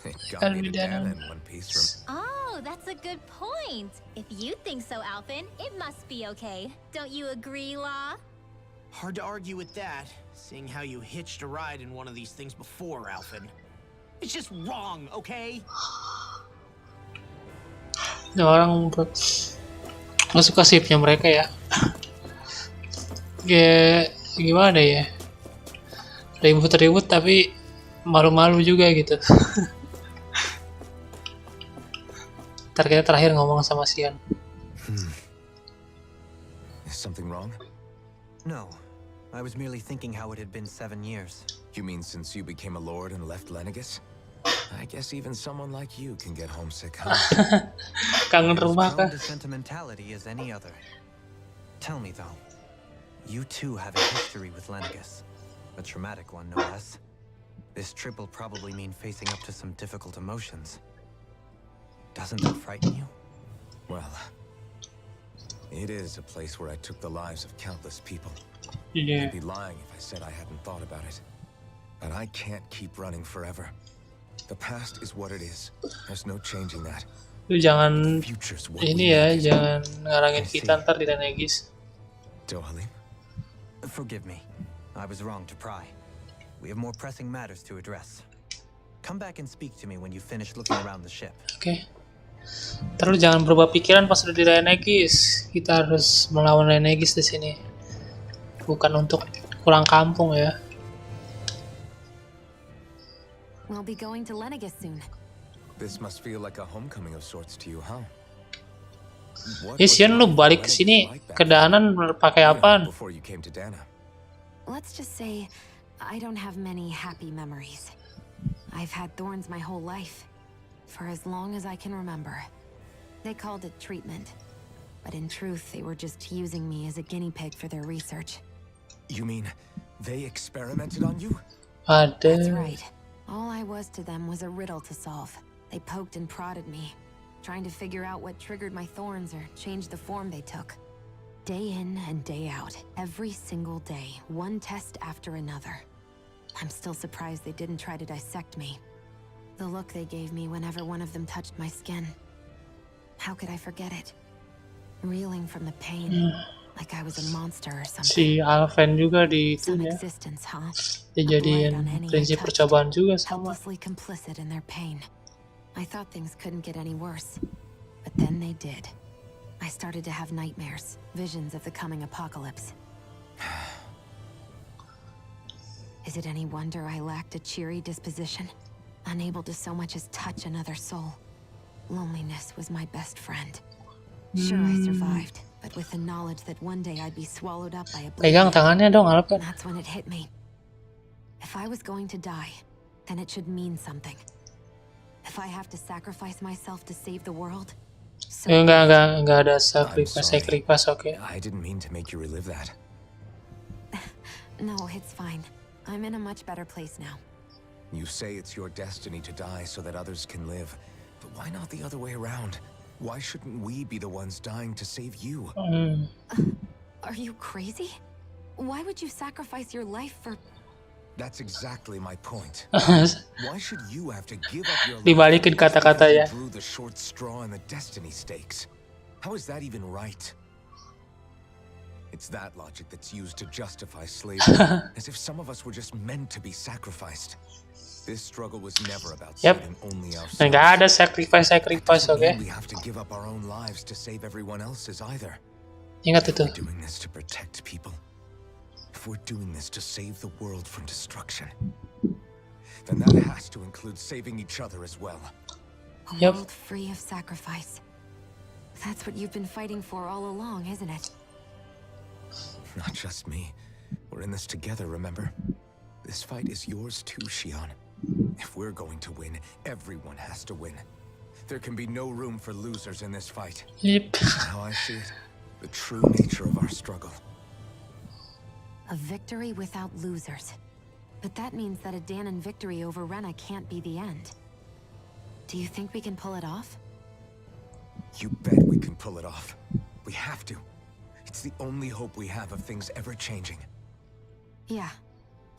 It got me to Dana in one piece from... Oh, that's a good point. If you think so, Alphen, it must be okay. Don't you agree, Law? Hard to argue with that, seeing how you hitched a ride in one of these things before, Alphen. It's just wrong, okay? Ini orang nggak suka sipnya mereka ya. Kayak gimana ya? Ribut-ribut tapi malu-malu juga gitu. Ntar kita terakhir ngomong sama Sian. Is something wrong? No. I was merely thinking how it had been 7 years. You mean since you became a lord and left Lenegis? I guess even someone like you can get homesick, huh? Kangen As rumah prone kah? to sentimentality as any other. Tell me though, you too have a history with Lenegis. A traumatic one, no less. This trip will probably mean facing up to some difficult emotions. Doesn't that frighten you? Well, it is a place where I took the lives of countless people. Iya. I'd be lying if I said I hadn't thought about it. But I can't keep running forever. The past is what it is. There's no changing that. Lu jangan Future's what ini we ya, make it. jangan ngarangin kita ntar di Renegis. Dohalim? Forgive me. I was wrong to pry. We have more pressing matters to address. Come back and speak to me when you finish looking around the ship. Oke. Terus jangan berubah pikiran pas udah di Renegis. Kita harus melawan Renegis di sini. Bukan untuk pulang kampung ya. We'll be going to Lenegis soon. This must feel like a homecoming of sorts to you, huh? What Ya was Sian, lu life balik ke like sini back ke Danan pakai then, apaan? before you came to Dana? Let's just say I don't have many happy memories. I've had thorns my whole life, for as long as I can remember. They called it treatment, but in truth, they were just using me as a guinea pig for their research. You mean they experimented on you? That's Ada. right. All I was to them was a riddle to solve. They poked and prodded me, trying to figure out what triggered my thorns or changed the form they took. Day in and day out, every single day, one test after another. I'm still surprised they didn't try to dissect me. The look they gave me whenever one of them touched my skin. How could I forget it? Reeling from the pain, like I was a monster or something. Si Alphen juga di Some itunya. existence, huh? Dijadiin prinsip percobaan juga sama. Helplessly complicit in their pain. I thought things couldn't get any worse. But then they did. I started to have nightmares, visions of the coming apocalypse. Is it any wonder I lacked a cheery disposition? Unable to so much as touch another soul. Loneliness was my best friend. Sure, I survived, but with the knowledge that one day I'd be swallowed up by a Pegang tangannya dong, Alpen. that's when it hit me. If I was going to die, then it should mean something. If I have to sacrifice myself to save the world, so Enggak ada sacrifice, okay. I didn't mean to make you relive that. no, it's fine. I'm in a much better place now. You say it's your destiny to die so that others can live, but why not the other way around? Why shouldn't we be the ones dying to save you? Are you crazy? Why would you sacrifice your life for... That's exactly my point. Why should you have to give up your life Dibalikin kata-kata ya. because you drew the short straw in the destiny stakes? How is that even right? It's that logic that's used to justify slavery, as if some of us were just meant to be sacrificed. This struggle was never about saving only ourselves. Enggak ada sacrifice, okay. We have to give up our own lives to save everyone else's either. Ingat itu. We're doing this to protect people. If we're doing this to save the world from destruction, then that has to include saving each other as well. A world free of sacrifice. That's what you've been fighting for all along, isn't it? Not just me. We're in this together, remember? This fight is yours too, Xion. If we're going to win, everyone has to win. There can be no room for losers in this fight. Yep. How I see it, the true nature of our struggle. A victory without losers. But that means that a Danon victory over Rena can't be the end. Do you think we can pull it off? You bet we can pull it off. We have to. It's the only hope we have of things ever changing. Yeah,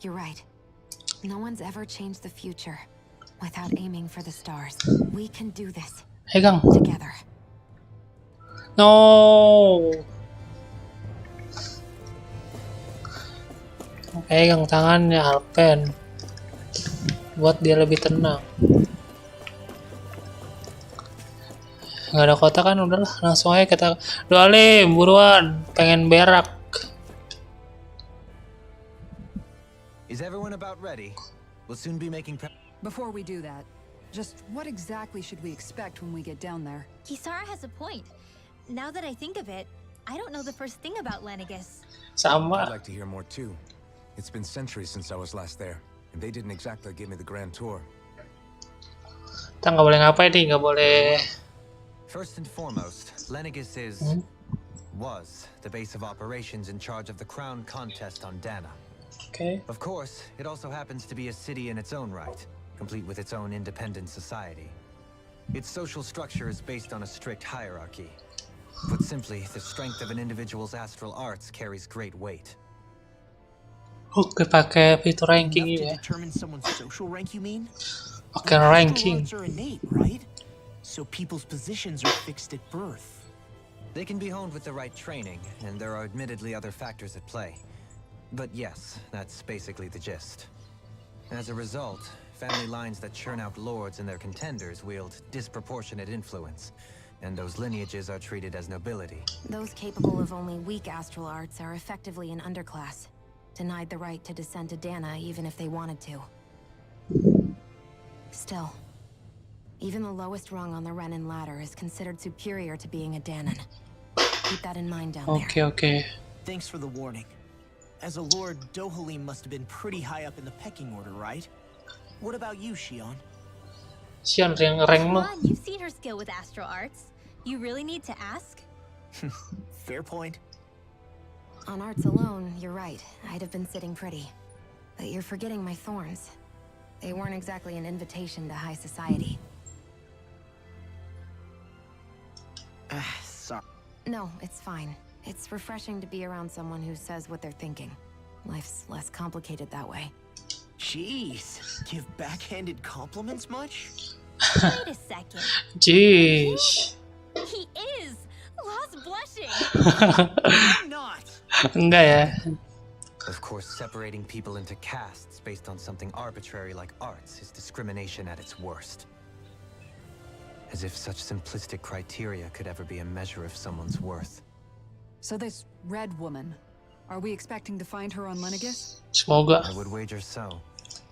you're right. No one's ever changed the future without aiming for the stars. We can do this. Pegang. Together. No. Pegang tangannya Alpen. Buat dia lebih tenang. Nggak ada kota kan, udahlah langsung aja kita Doalim buruan, pengen berak. Is everyone about ready? We'll soon be making Before we do that, just what exactly should we expect when we get down there? Kisara has a point. Now that I think of it, I don't know the first thing about Lenegis. Sama. I'd like to hear more too. It's been centuries since I was last there, and they didn't exactly give me the grand tour. Kita nggak boleh ngapain nih, nggak boleh. First and foremost, Lenegis was the base of operations in charge of the crown contest on Dana. Okay. Of course, it also happens to be a city in its own right, complete with its own independent society. Its social structure is based on a strict hierarchy. Put simply, the strength of an individual's astral arts carries great weight. Oke, pakai fitur ranking Enough ini to ya. determine someone's social rank, you mean? Oke, ranking. Astral arts are innate, right? So people's positions are fixed at birth. They can be honed with the right training, and there are admittedly other factors at play. But yes, that's basically the gist. As a result, family lines that churn out lords and their contenders wield disproportionate influence, and those lineages are treated as nobility. Those capable of only weak astral arts are effectively an underclass, denied the right to descend to Dana even if they wanted to. Still, even the lowest rung on the Renan ladder is considered superior to being a Danon. Keep that in mind down there. Okay. Thanks for the warning. As a lord, Dohalim must have been pretty high up in the pecking order, right? What about you, Xion? Xion rank Come lo. on, you've seen her skill with astral arts. You really need to ask? Fair point. On arts alone, you're right. I'd have been sitting pretty. But you're forgetting my thorns. They weren't exactly an invitation to high society. Sorry. No, it's fine. It's refreshing to be around someone who says what they're thinking. Life's less complicated that way. Jeez, give backhanded compliments much? Wait a second. Jeez. He is! Lost blushing! I'm not. Enggak ya. Of course, separating people into castes based on something arbitrary like arts is discrimination at its worst. As if such simplistic criteria could ever be a measure of someone's worth. So this red woman, are we expecting to find her on Lenegis? Semoga I would wager so.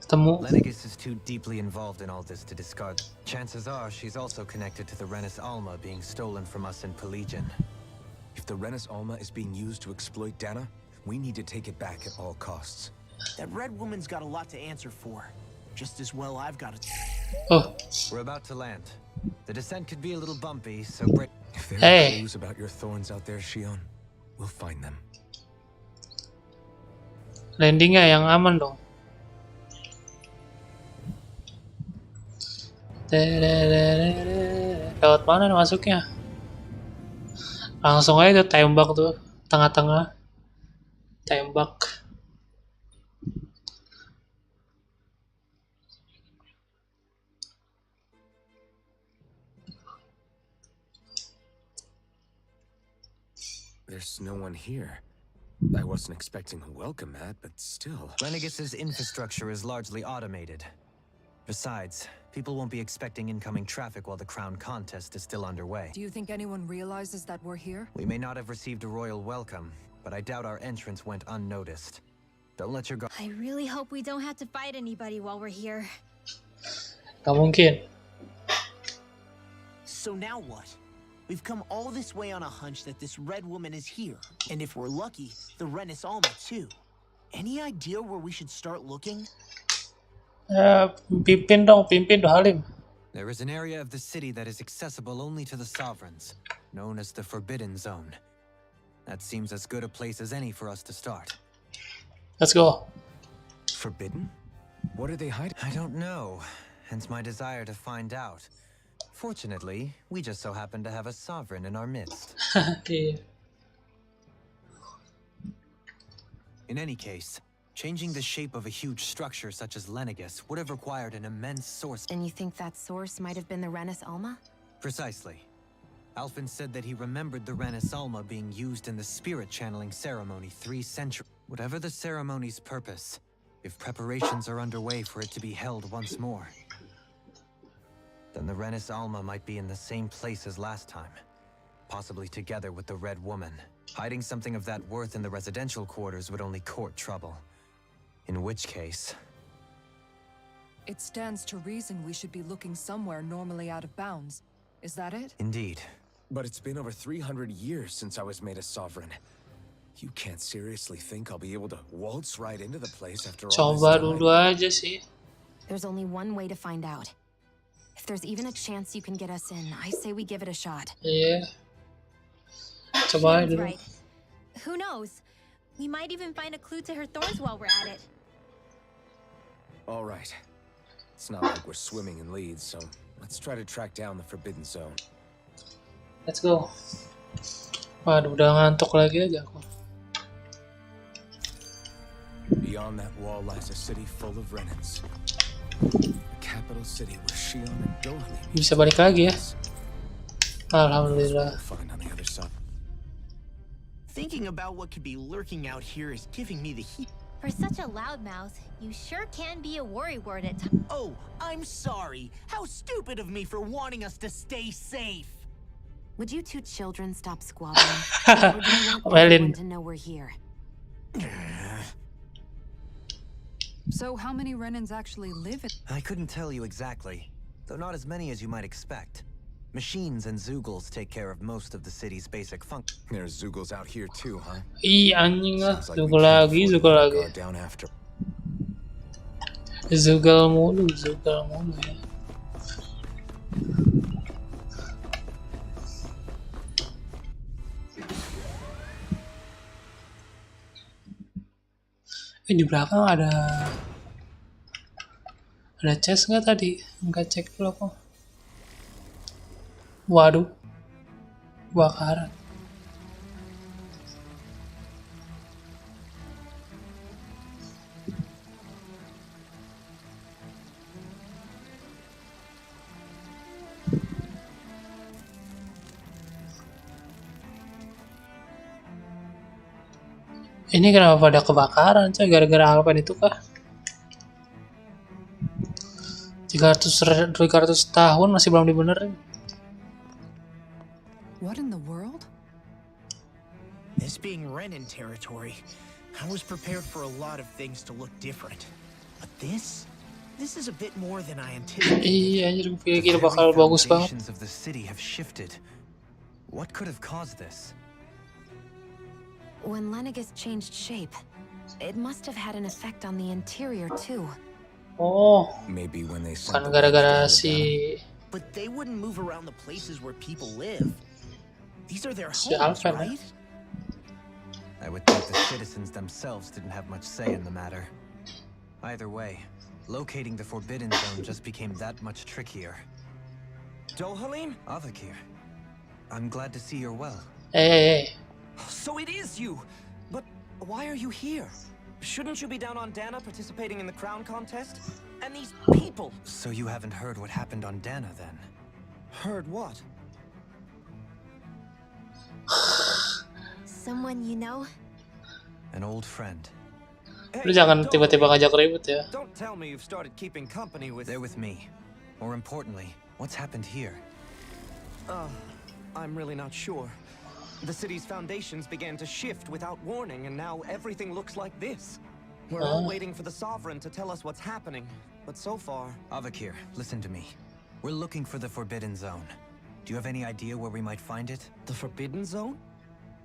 ketemu. Lenegis is too deeply involved in all this to discard. Chances are she's also connected to the Renis Alma being stolen from us in Pelagian. If the Renis Alma is being used to exploit Dana, we need to take it back at all costs. That red woman's got a lot to answer for. Just as well I've got it. Oh, We're about to land. The descent could be a little bumpy, so break. If there Hey. are clues about your thorns out there, Shion, we'll find them. landingnya yang aman dong. Lewat mana nih masuknya? Langsung aja tuh tembak tuh, tengah-tengah. Tembak. There's no one here. I wasn't expecting a welcome mat, but still. Lenegis's infrastructure is largely automated. Besides, people won't be expecting incoming traffic while the crown contest is still underway. Do you think anyone realizes that we're here? We may not have received a royal welcome, but I doubt our entrance went unnoticed. Don't let your guard. I really hope we don't have to fight anybody while we're here. Gak mungkin. So now what? We've come all this way on a hunch that this red woman is here. And if we're lucky, the Renis Alma too. Any idea where we should start looking? Pimpin dong Halim. There is an area of the city that is accessible only to the sovereigns, known as the Forbidden Zone. That seems as good a place as any for us to start. Let's go. Forbidden? What are they hiding? I don't know, hence my desire to find out. Fortunately, we just so happen to have a sovereign in our midst. Iya. In any case, changing the shape of a huge structure such as Lenegis would have required an immense source. And you think that source might have been the Renis Alma? Precisely. Alphen said that he remembered the Renis Alma being used in the spirit channeling ceremony 3 centuries. Whatever the ceremony's purpose, if preparations are underway for it to be held once more, then the Renis Alma might be in the same place as last time, possibly together with the Red Woman. Hiding something of that worth in the residential quarters would only court trouble. In which case... It stands to reason we should be looking somewhere normally out of bounds. Is that it? Indeed. But it's been over 300 years since I was made a sovereign. You can't seriously think I'll be able to waltz right into the place after all this Coba time? dulu aja sih. There's only one way to find out. If there's even a chance you can get us in, I say we give it a shot. Iya. Coba aja Shion's dulu. right. Who knows? We might even find a clue to her thorns while we're at it. All right. It's not like we're swimming in leads, so let's try to track down the Forbidden Zone. Let's go. Waduh, udah ngantuk lagi aja aku. Beyond that wall lies a city full of Renans. The capital city where Shion and Dohalim Bisa balik lagi ya. Alhamdulillah. find on the other side. Thinking about what could be lurking out here is giving me the heat. For such a loudmouth, you sure can be a worrywart at times. Oh, I'm sorry. How stupid of me for wanting us to stay safe. Would you two children stop squabbling? Or do you want everyone to know we're here? So how many Renans actually live in? I couldn't tell you exactly, though not as many as you might expect. Machines and Zeugles take care of most of the city's basic functions. There's Zeugles out here too, huh? Ih, anjing lah. Sounds like we Zugal can't lagi, afford to zugal let lagi. guard down after. Zugal mulu ya. Di belakang ada chest nggak tadi? Nggak cek dulu aku. Waduh, kebakaran. Ini kenapa pada kebakaran, coy? Gara-gara Alpen itu kah? 300 tahun masih belum dibenerin. What in the world? This being Renan territory, I was prepared for a lot of things to look different. But this is a bit more than I anticipated. Iya, anjir gue pikir The bakal very bagus banget. foundations of the city have shifted. What could have caused this? When Lenegis changed shape, it must have had an effect on the interior too. Oh, Maybe when they sent kan the gara-gara wedge down si But they wouldn't move around the places where people live. These are their Si homes, Alphen, right? I would think the citizens themselves didn't have much say in the matter. Either way, locating the Forbidden Zone just became that much trickier. Dohalim? Avakir, I'm glad to see you're well. hey. So it is you! But why are you here? Shouldn't you be down on Dana participating in the crown contest? And these people! So you haven't heard what happened on Dana then? Heard what? Someone you know? An old friend. Lu jangan tiba-tiba ngajak ribut ya. Don't tell me you've started keeping company with... They're with me. More importantly, what's happened here? I'm really not sure. The city's foundations began to shift without warning, and now everything looks like this. We're all waiting for the Sovereign to tell us what's happening, but so far... Avakir, listen to me. We're looking for the Forbidden Zone. Do you have any idea where we might find it? The Forbidden Zone?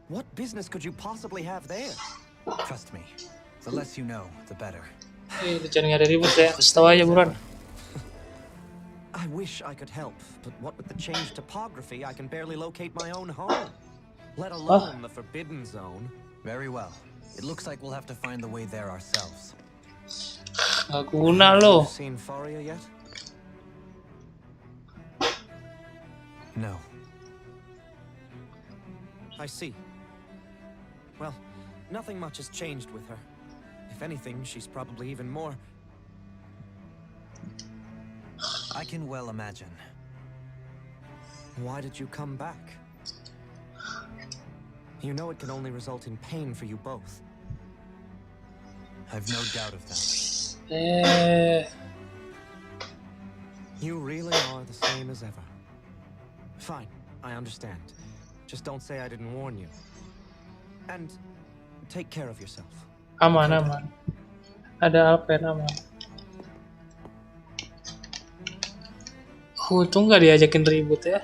What business could you possibly have there? Trust me. The less you know, the better. Lu jangan ngada ribut ya. Setahu aja buruan. I wish I could help, but what with the changed topography, I can barely locate my own home. Let alone the Forbidden Zone. Very well. It looks like we'll have to find the way there ourselves. Gak guna lo. Seen Faria yet? No. I see. Well, nothing much has changed with her. If anything, she's probably even more... I can well imagine. Why did you come back? You know it can only result in pain for you both. I've no doubt of that. You really are the same as ever. Fine, I understand. Just don't say I didn't warn you. And take care of yourself. Aman. Ada Alpen aman. Untung gak diajakin ribut ya.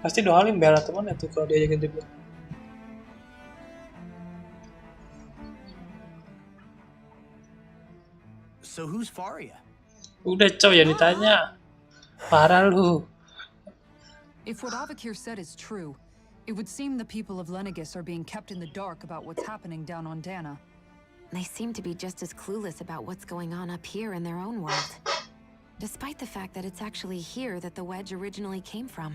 Pasti Dohalim bela teman itu kalau diajakin ribut. So who's Faria? Udah cow ya ditanya. Parah lu. If what Avakir said is true, it would seem the people of Lenegis are being kept in the dark about what's happening down on Dana. They seem to be just as clueless about what's going on up here in their own world. Despite the fact that it's actually here that the wedge originally came from.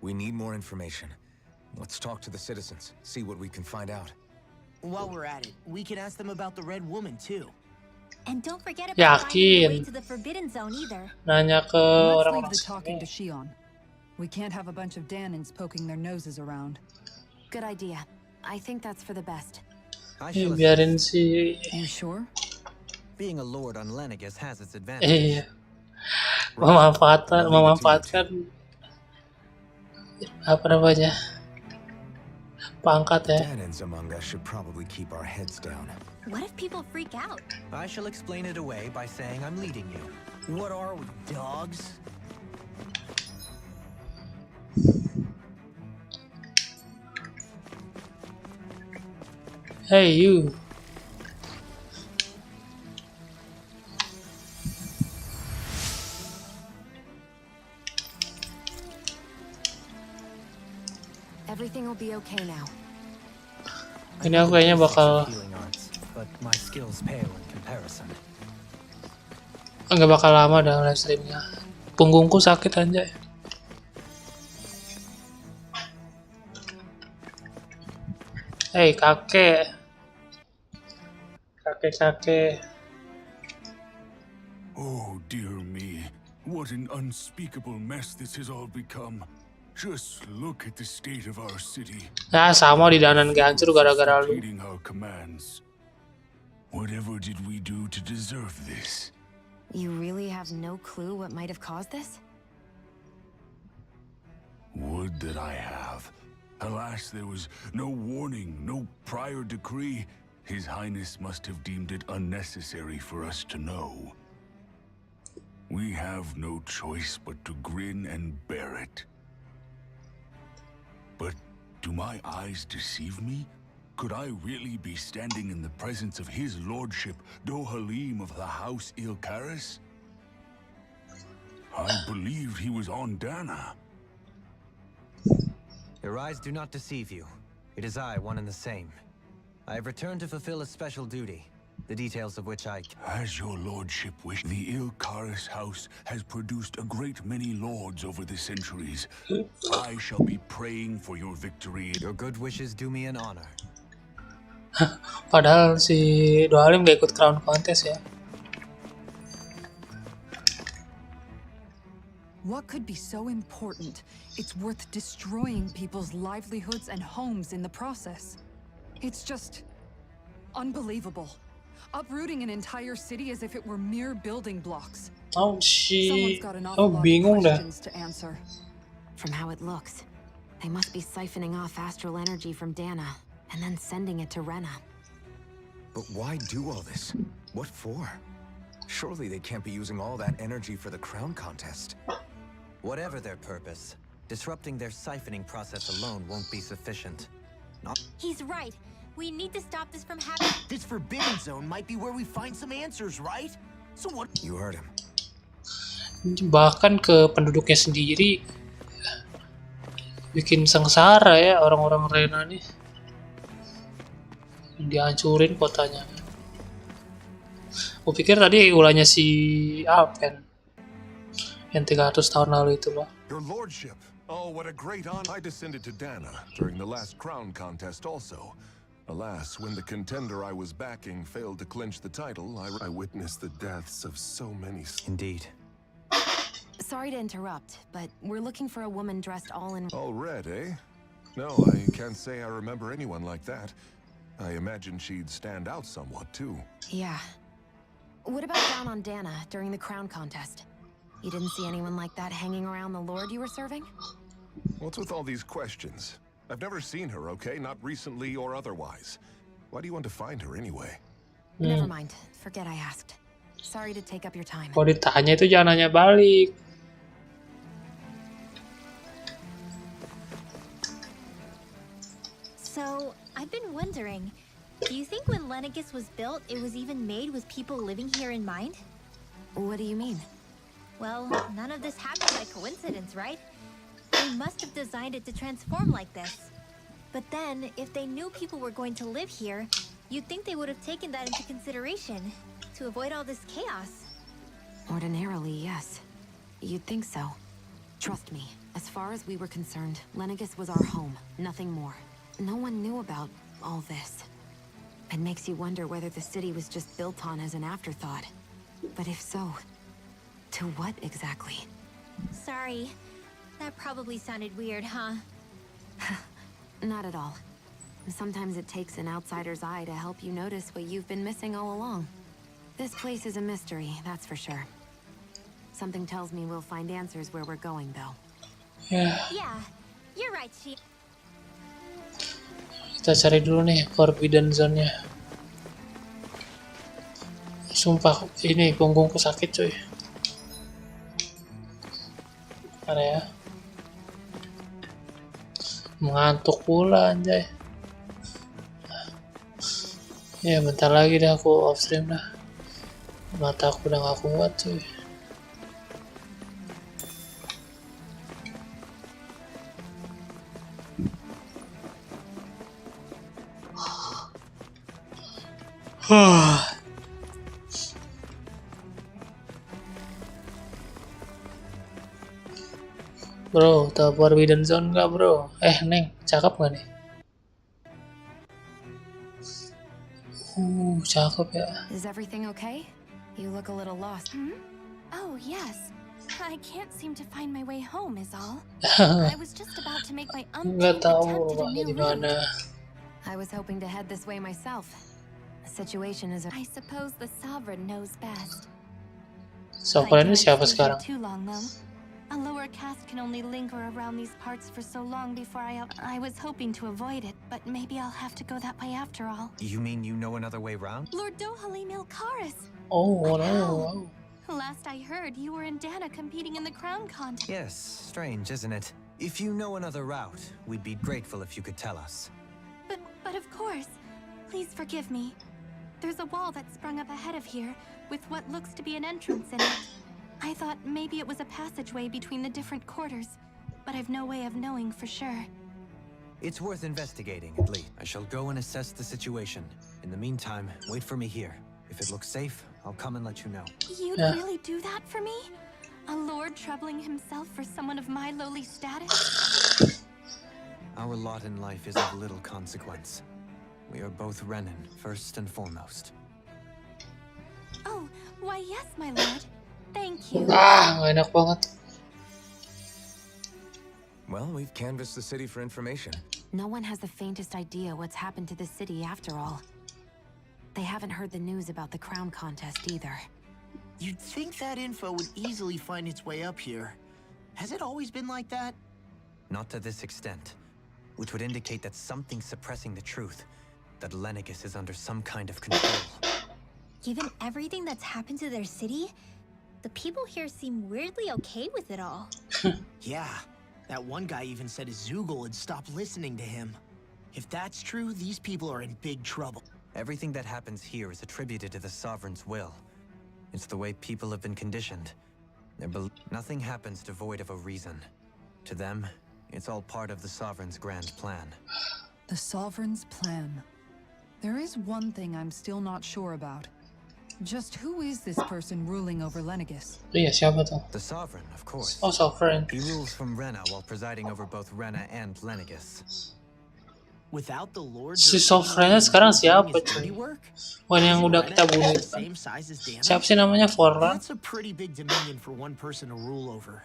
We need more information. Let's talk to the citizens, see what we can find out. While we're at it, we can ask them about the Red Woman too. And don't forget about finding the way Yakin. to the Forbidden Zone either. Nanya ke Let's leave orang-orang the talking to sini. Shion. We can't have a bunch of Danins poking their noses around. Good idea. I think that's for the best. I Ya, shall biarin assist. si You sure? Being a lord on Lenegis has its advantages. iya. memanfaatkan apa namanya? Pangkat ya. Danins among us should probably keep our heads down. What if people freak out? I shall explain it away by saying I'm leading you. What are we, dogs? Hey you. Everything will be okay now. Ini aku kayaknya bakal Healing arts, but my skills pale in comparison. nggak bakal lama dah live streamnya. Punggungku sakit anjay. Hei kakek. Kakek. Oh, dear me. What an unspeakable mess this has all become. Just look at the state of our city. Ya sama di danan hancur gara-gara lu. Completing our commands. Whatever did we do to deserve this? You really have no clue what might have caused this? Would that I have. Alas, there was no warning, no prior decree. His Highness must have deemed it unnecessary for us to know. We have no choice but to grin and bear it. But do my eyes deceive me? Could I really be standing in the presence of his lordship, Dohalim of the House Ilkaris? I believed he was on Dana. Your eyes do not deceive you. It is I, one and the same. I have returned to fulfill a special duty, the details of which I... As your lordship wished, the Ilkaris house has produced a great many lords over the centuries. I shall be praying for your victory. Your good wishes do me an honor. Padahal si Dohalim gak ikut crown contest ya. What could be so important? It's worth destroying people's livelihoods and homes in the process. It's just unbelievable. Uprooting an entire city as if it were mere building blocks. Oh, Someone's got an awful lot of bingung dah. questions to answer. From how it looks, they must be siphoning off astral energy from Dana and then sending it to Rena. But why do all this? What for? Surely they can't be using all that energy for the crown contest. Whatever their purpose, disrupting their siphoning process alone won't be sufficient. He's right. We need to stop this from happening. This forbidden zone might be where we find some answers, right? So what? You heard him. Bahkan ke penduduknya sendiri bikin sengsara ya orang-orang Rena nih. Dihancurin kotanya. Aku pikir tadi ulahnya si Alpen yang 300 tahun lalu itu loh. Your lordship, oh what a great honor. I descended to Dana during the last crown contest also. Alas, when the contender I was backing failed to clinch the title, I witnessed the deaths of so many. Indeed. Sorry to interrupt, but we're looking for a woman dressed all in... All red, eh? No, I can't say I remember anyone like that. I imagine she'd stand out somewhat too. Yeah. What about down on Dana during the crown contest? You didn't see anyone like that hanging around the lord you were serving? What's with all these questions? I've never seen her, okay? Not recently or otherwise. Why do you want to find her anyway? Never mind. Forget I asked. Sorry to take up your time. Kalau ditanya itu jangan nanya balik. So, I've been wondering, do you think when Lenegus was built, it was even made with people living here in mind? What do you mean? Well, none of this happened by coincidence, right? They must have designed it to transform like this. But then, if they knew people were going to live here, you'd think they would have taken that into consideration to avoid all this chaos. Ordinarily, yes. You'd think so. Trust me, as far as we were concerned, Lenegus was our home, nothing more. No one knew about all this. It makes you wonder whether the city was just built on as an afterthought. But if so, to what exactly? Sorry. That probably sounded weird, huh? Not at all. Sometimes it takes an outsider's eye to help you notice what you've been missing all along. This place is a mystery, that's for sure. Something tells me we'll find answers where we're going, though. Yeah. Yeah, you're right, She. Kita cari dulu nih Forbidden Zone-nya. Sumpah, ini punggungku sakit cuy. Mana ya? Mengantuk pula anjay. Ya bentar lagi dah aku off stream dah. Mata aku udah gak kuat cuy. Bro, tau Forbidden Zone gak bro? Neng, cakep gak nih? Cakep ya. Is everything okay? You look a little lost. Oh, yes. I can't seem to find my way home is all. I was just about to make my Nggak umpteenth tahu attempt at a rumahnya new di mana. route. I was hoping to head this way myself. The situation is... I suppose the sovereign knows best. Sovereign ini I can't siapa stay here sekarang? too long, though. A lower caste can only linger around these parts for so long before I was hoping to avoid it, but maybe I'll have to go that way after all. You mean you know another way round? Lord Dohalim Ilkaris! Oh But how? no. Last I heard, you were in Dana competing in the crown contest. Yes, strange, isn't it? If you know another route, we'd be grateful if you could tell us. But of course. Please forgive me. There's a wall that sprung up ahead of here, with what looks to be an entrance in it. I thought maybe it was a passageway between the different quarters, but I've no way of knowing for sure. It's worth investigating, at least. I shall go and assess the situation. In the meantime, wait for me here. If it looks safe, I'll come and let you know. You'd really do that for me? A lord troubling himself for someone of my lowly status? Our lot in life is of little consequence. We are both Renan, first and foremost. Oh, why yes, my lord. Thank you. Nggak enak banget. Well, we've canvassed the city for information. No one has the faintest idea what's happened to the city after all. They haven't heard the news about the crown contest either. You'd think that info would easily find its way up here. Has it always been like that? Not to this extent, which would indicate that something's suppressing the truth, that Lenegis is under some kind of control. Given everything that's happened to their city, the people here seem weirdly okay with it all. Yeah, that one guy even said his Zoogle had stopped listening to him. If that's true, these people are in big trouble. Everything that happens here is attributed to the Sovereign's will. It's the way people have been conditioned. Nothing happens devoid of a reason. To them, it's all part of the Sovereign's grand plan. The Sovereign's plan. There is one thing I'm still not sure about. Just who is this person ruling over Lenegis? Iya, siapa tuh? The Sovereign, of course. Oh, Sovereign. He rules from Rena while presiding over both Rena and Lenegis. Without the Lord, Si Sovereign sekarang siapa cuy? Bukan yang udah kita bunuh itu kan? Siapa sih namanya? Forlan? That's a pretty big dominion for one person to rule over.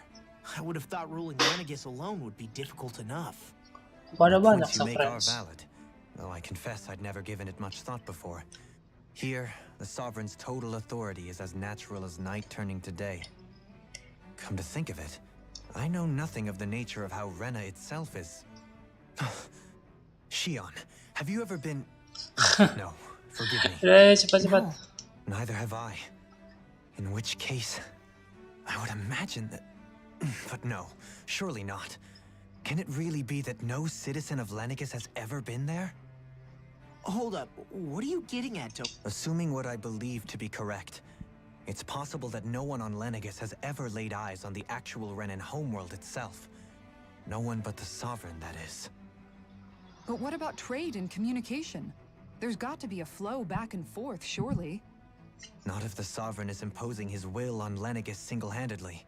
I would have thought ruling Lenegis alone would be difficult enough. Ada banyak Points you make are Sovereigns. valid, though I confess I'd never given it much thought before. Here, the Sovereign's total authority is as natural as night turning to day. Come to think of it, I know nothing of the nature of how Rena itself is. Shion, have you ever been... No, forgive me. Cepat-cepat. Neither have I. In which case, I would imagine that... But no, surely not. Can it really be that no citizen of Lenegis has ever been there? Hold up, what are you getting at, Assuming what I believe to be correct, it's possible that no one on Lenegis has ever laid eyes on the actual Renan homeworld itself. No one but the Sovereign, that is. But what about trade and communication? There's got to be a flow back and forth, surely. Not if the Sovereign is imposing his will on Lenegis single-handedly.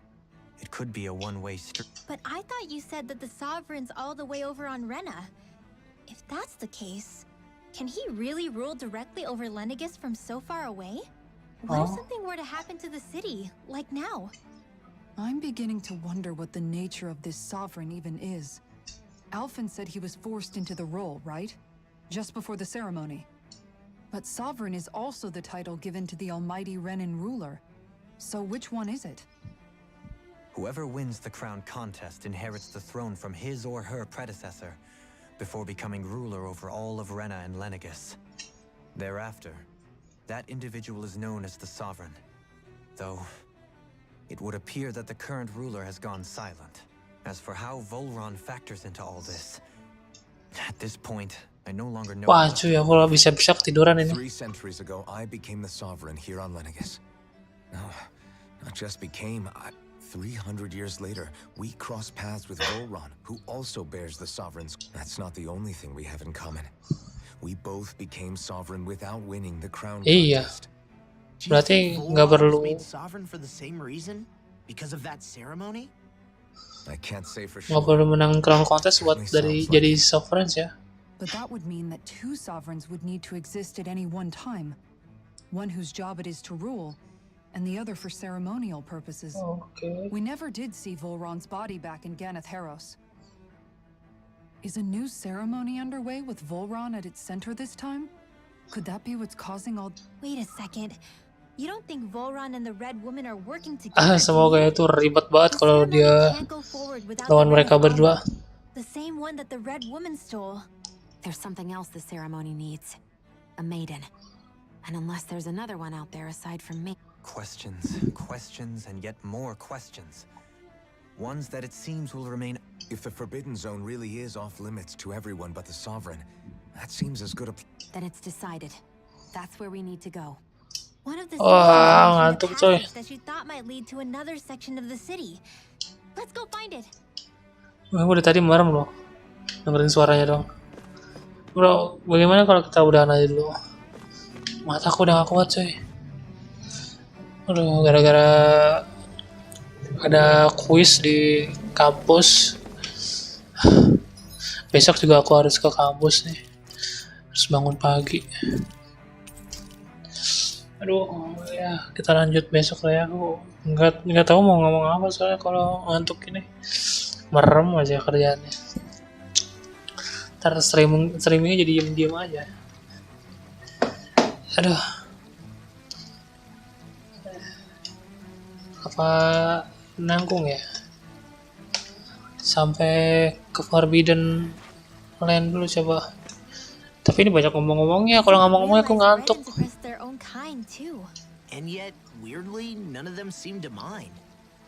It could be a one-way street. But I thought you said that the Sovereign's all the way over on Rena. If that's the case, can he really rule directly over Lenegis from so far away? What if something were to happen to the city, like now? I'm beginning to wonder what the nature of this Sovereign even is. Alphen said he was forced into the role, right? Just before the ceremony. But Sovereign is also the title given to the almighty Renan ruler. So which one is it? Whoever wins the crown contest inherits the throne from his or her predecessor, before becoming ruler over all of Rena and Lenegis. Thereafter, that individual is known as the Sovereign. Though, it would appear that the current ruler has gone silent. As for how Volron factors into all this, at this point, I no longer know. Wah cuy, aku bisa-bisa ketiduran ini. 3 centuries ago, I became the Sovereign here on Lenegis. No, not just became, 300 years later, we crossed paths with Volron, who also bears the Sovereign's. That's not the only thing we have in common. We both became Sovereign without winning the crown Iya. contest. Berarti nggak perlu. Made Sovereign for the same reason? Because of that ceremony? I can't say for sure. Nggak perlu menang crown contest buat dari jadi Sovereigns ya. But that would mean that 2 Sovereigns would need to exist at any one time. One whose job it is to rule, and the other for ceremonial purposes. Okay. We never did see Volron's body back in Ganath Haros. Is a new ceremony underway with Volron at its center this time? Could that be what's causing all... Wait a second. You don't think Volron and the Red Woman are working together? Semoga itu ribet banget kalau dia lawan mereka berdua. The same one that the Red Woman stole. There's something else the ceremony needs. A maiden. And unless there's another one out there aside from me. Questions, questions, and yet more questions. Ones that it seems will remain. If the Forbidden Zone really is off limits to everyone but the Sovereign, that seems as good a Then it's decided. That's where we need to go. One of the ngantuk coy. that you thought might lead to another section of the city. Let's go find it. Gue dari tadi merem loh, dengerin suaranya dong. Bro, bagaimana kalau kita udahan aja dulu? Mataku udah gak kuat coy. Aduh, gara-gara ada kuis di kampus. Besok juga aku harus ke kampus nih. Harus bangun pagi. Aduh, ya kita lanjut besok lah ya. Aku nggak tahu mau ngomong apa soalnya kalau ngantuk ini merem aja kerjaannya. Ntar streamingnya jadi diem aja. Aduh, apa nanggung ya? Sampai ke Forbidden Land dulu coba. Tapi ini banyak ngomong-ngomongnya. Kalau ngomong-ngomongnya aku ngantuk. And yet, weirdly, none of them seem to mind.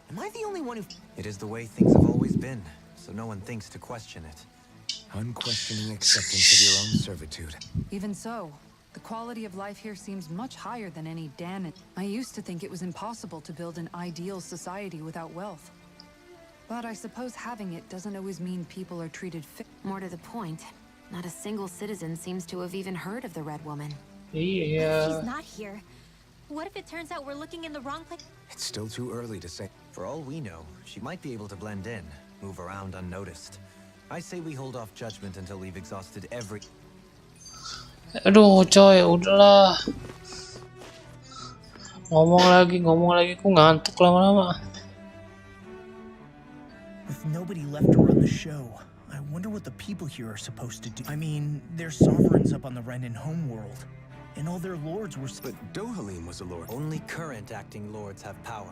Am I the only one who... It is the way things have always been, so no one thinks to question it. unquestioning acceptance of your own servitude. Even so, the quality of life here seems much higher than any Dan. I used to think it was impossible to build an ideal society without wealth. But I suppose having it doesn't always mean people are treated fair. More to the point, not a single citizen seems to have even heard of the Red Woman. Iya. She's not here. What if it turns out we're looking in the wrong place? It's still too early to say. For all we know, she might be able to blend in, move around unnoticed. I say we hold off judgment until we've exhausted every... Aduh coy, udahlah. Ngomong lagi, aku ngantuk lama-lama. With nobody left to run the show, I wonder what the people here are supposed to do. I mean, they're sovereigns up on the Renan homeworld, and all their lords were... But Dohalim was a lord. Only current acting lords have power.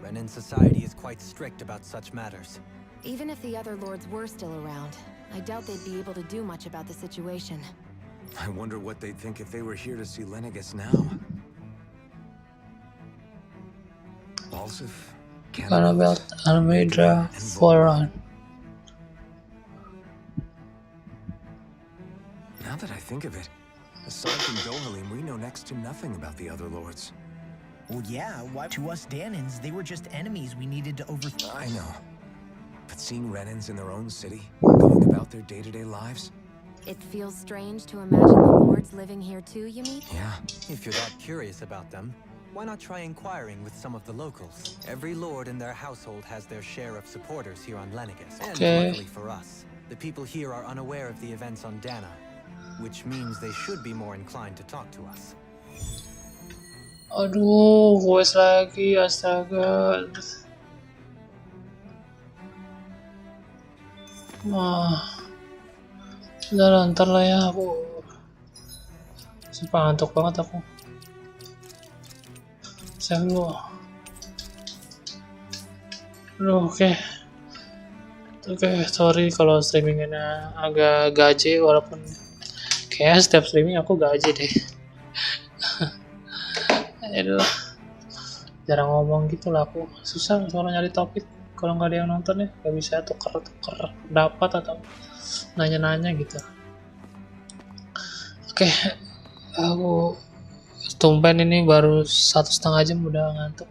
Renan society is quite strict about such matters. Even if the other lords were still around, I doubt they'd be able to do much about the situation. I wonder what they'd think if they were here to see Lenegus now. Balsif, Annabelle, Almeida, Foran. Now that I think of it, aside from Dohalim, we know next to nothing about the other lords. Well, yeah, why? To us Danans, they were just enemies we needed to overthrow. I know. But seeing Renans in their own city, going about their day-to-day lives? It feels strange to imagine the lords living here too, you mean? Yeah. If you're that curious about them, why not try inquiring with some of the locals? Every lord in their household has their share of supporters here on Lenegus. And luckily for us, the people here are unaware of the events on Dana, which means they should be more inclined to talk to us. Aduh, voice lagi, astaga. Udah ntar lah ya, aku sumpah ngantuk banget aku. Save dulu. Aduh, oke, sorry kalau streamingnya agak gaje, walaupun kayaknya setiap streaming aku gaje deh. Aduh, jarang ngomong gitu lah aku. Susah soalnya nyari topik kalau nggak ada yang nonton ya, nggak bisa tuker dapat atau nanya-nanya gitu. Oke, aku tumpen ini baru 1,5 jam udah ngantuk.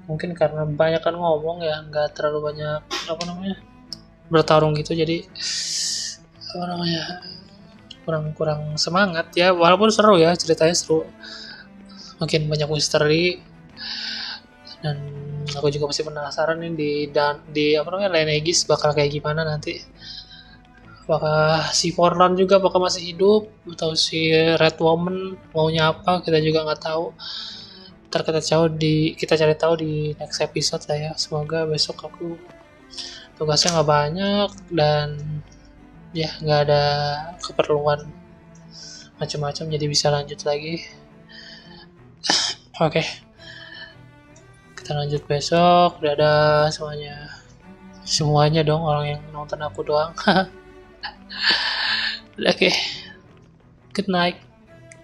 Mungkin karena banyak kan ngomong ya, nggak terlalu banyak bertarung gitu, jadi kurang semangat ya. Walaupun seru ya, ceritanya seru, makin banyak misteri, dan aku juga masih penasaran nih di Lenegus bakal kayak gimana nanti. Apakah si Forlan juga bakal masih hidup, atau si Red Woman maunya apa, kita juga nggak tahu. Ntar kita cari tahu di next episode lah ya. Semoga besok aku tugasnya nggak banyak dan ya nggak ada keperluan macam-macam, jadi bisa lanjut lagi. Oke. Kita lanjut besok. Dadah semuanya. Semuanya dong, orang yang nonton aku doang. Oke. Good night.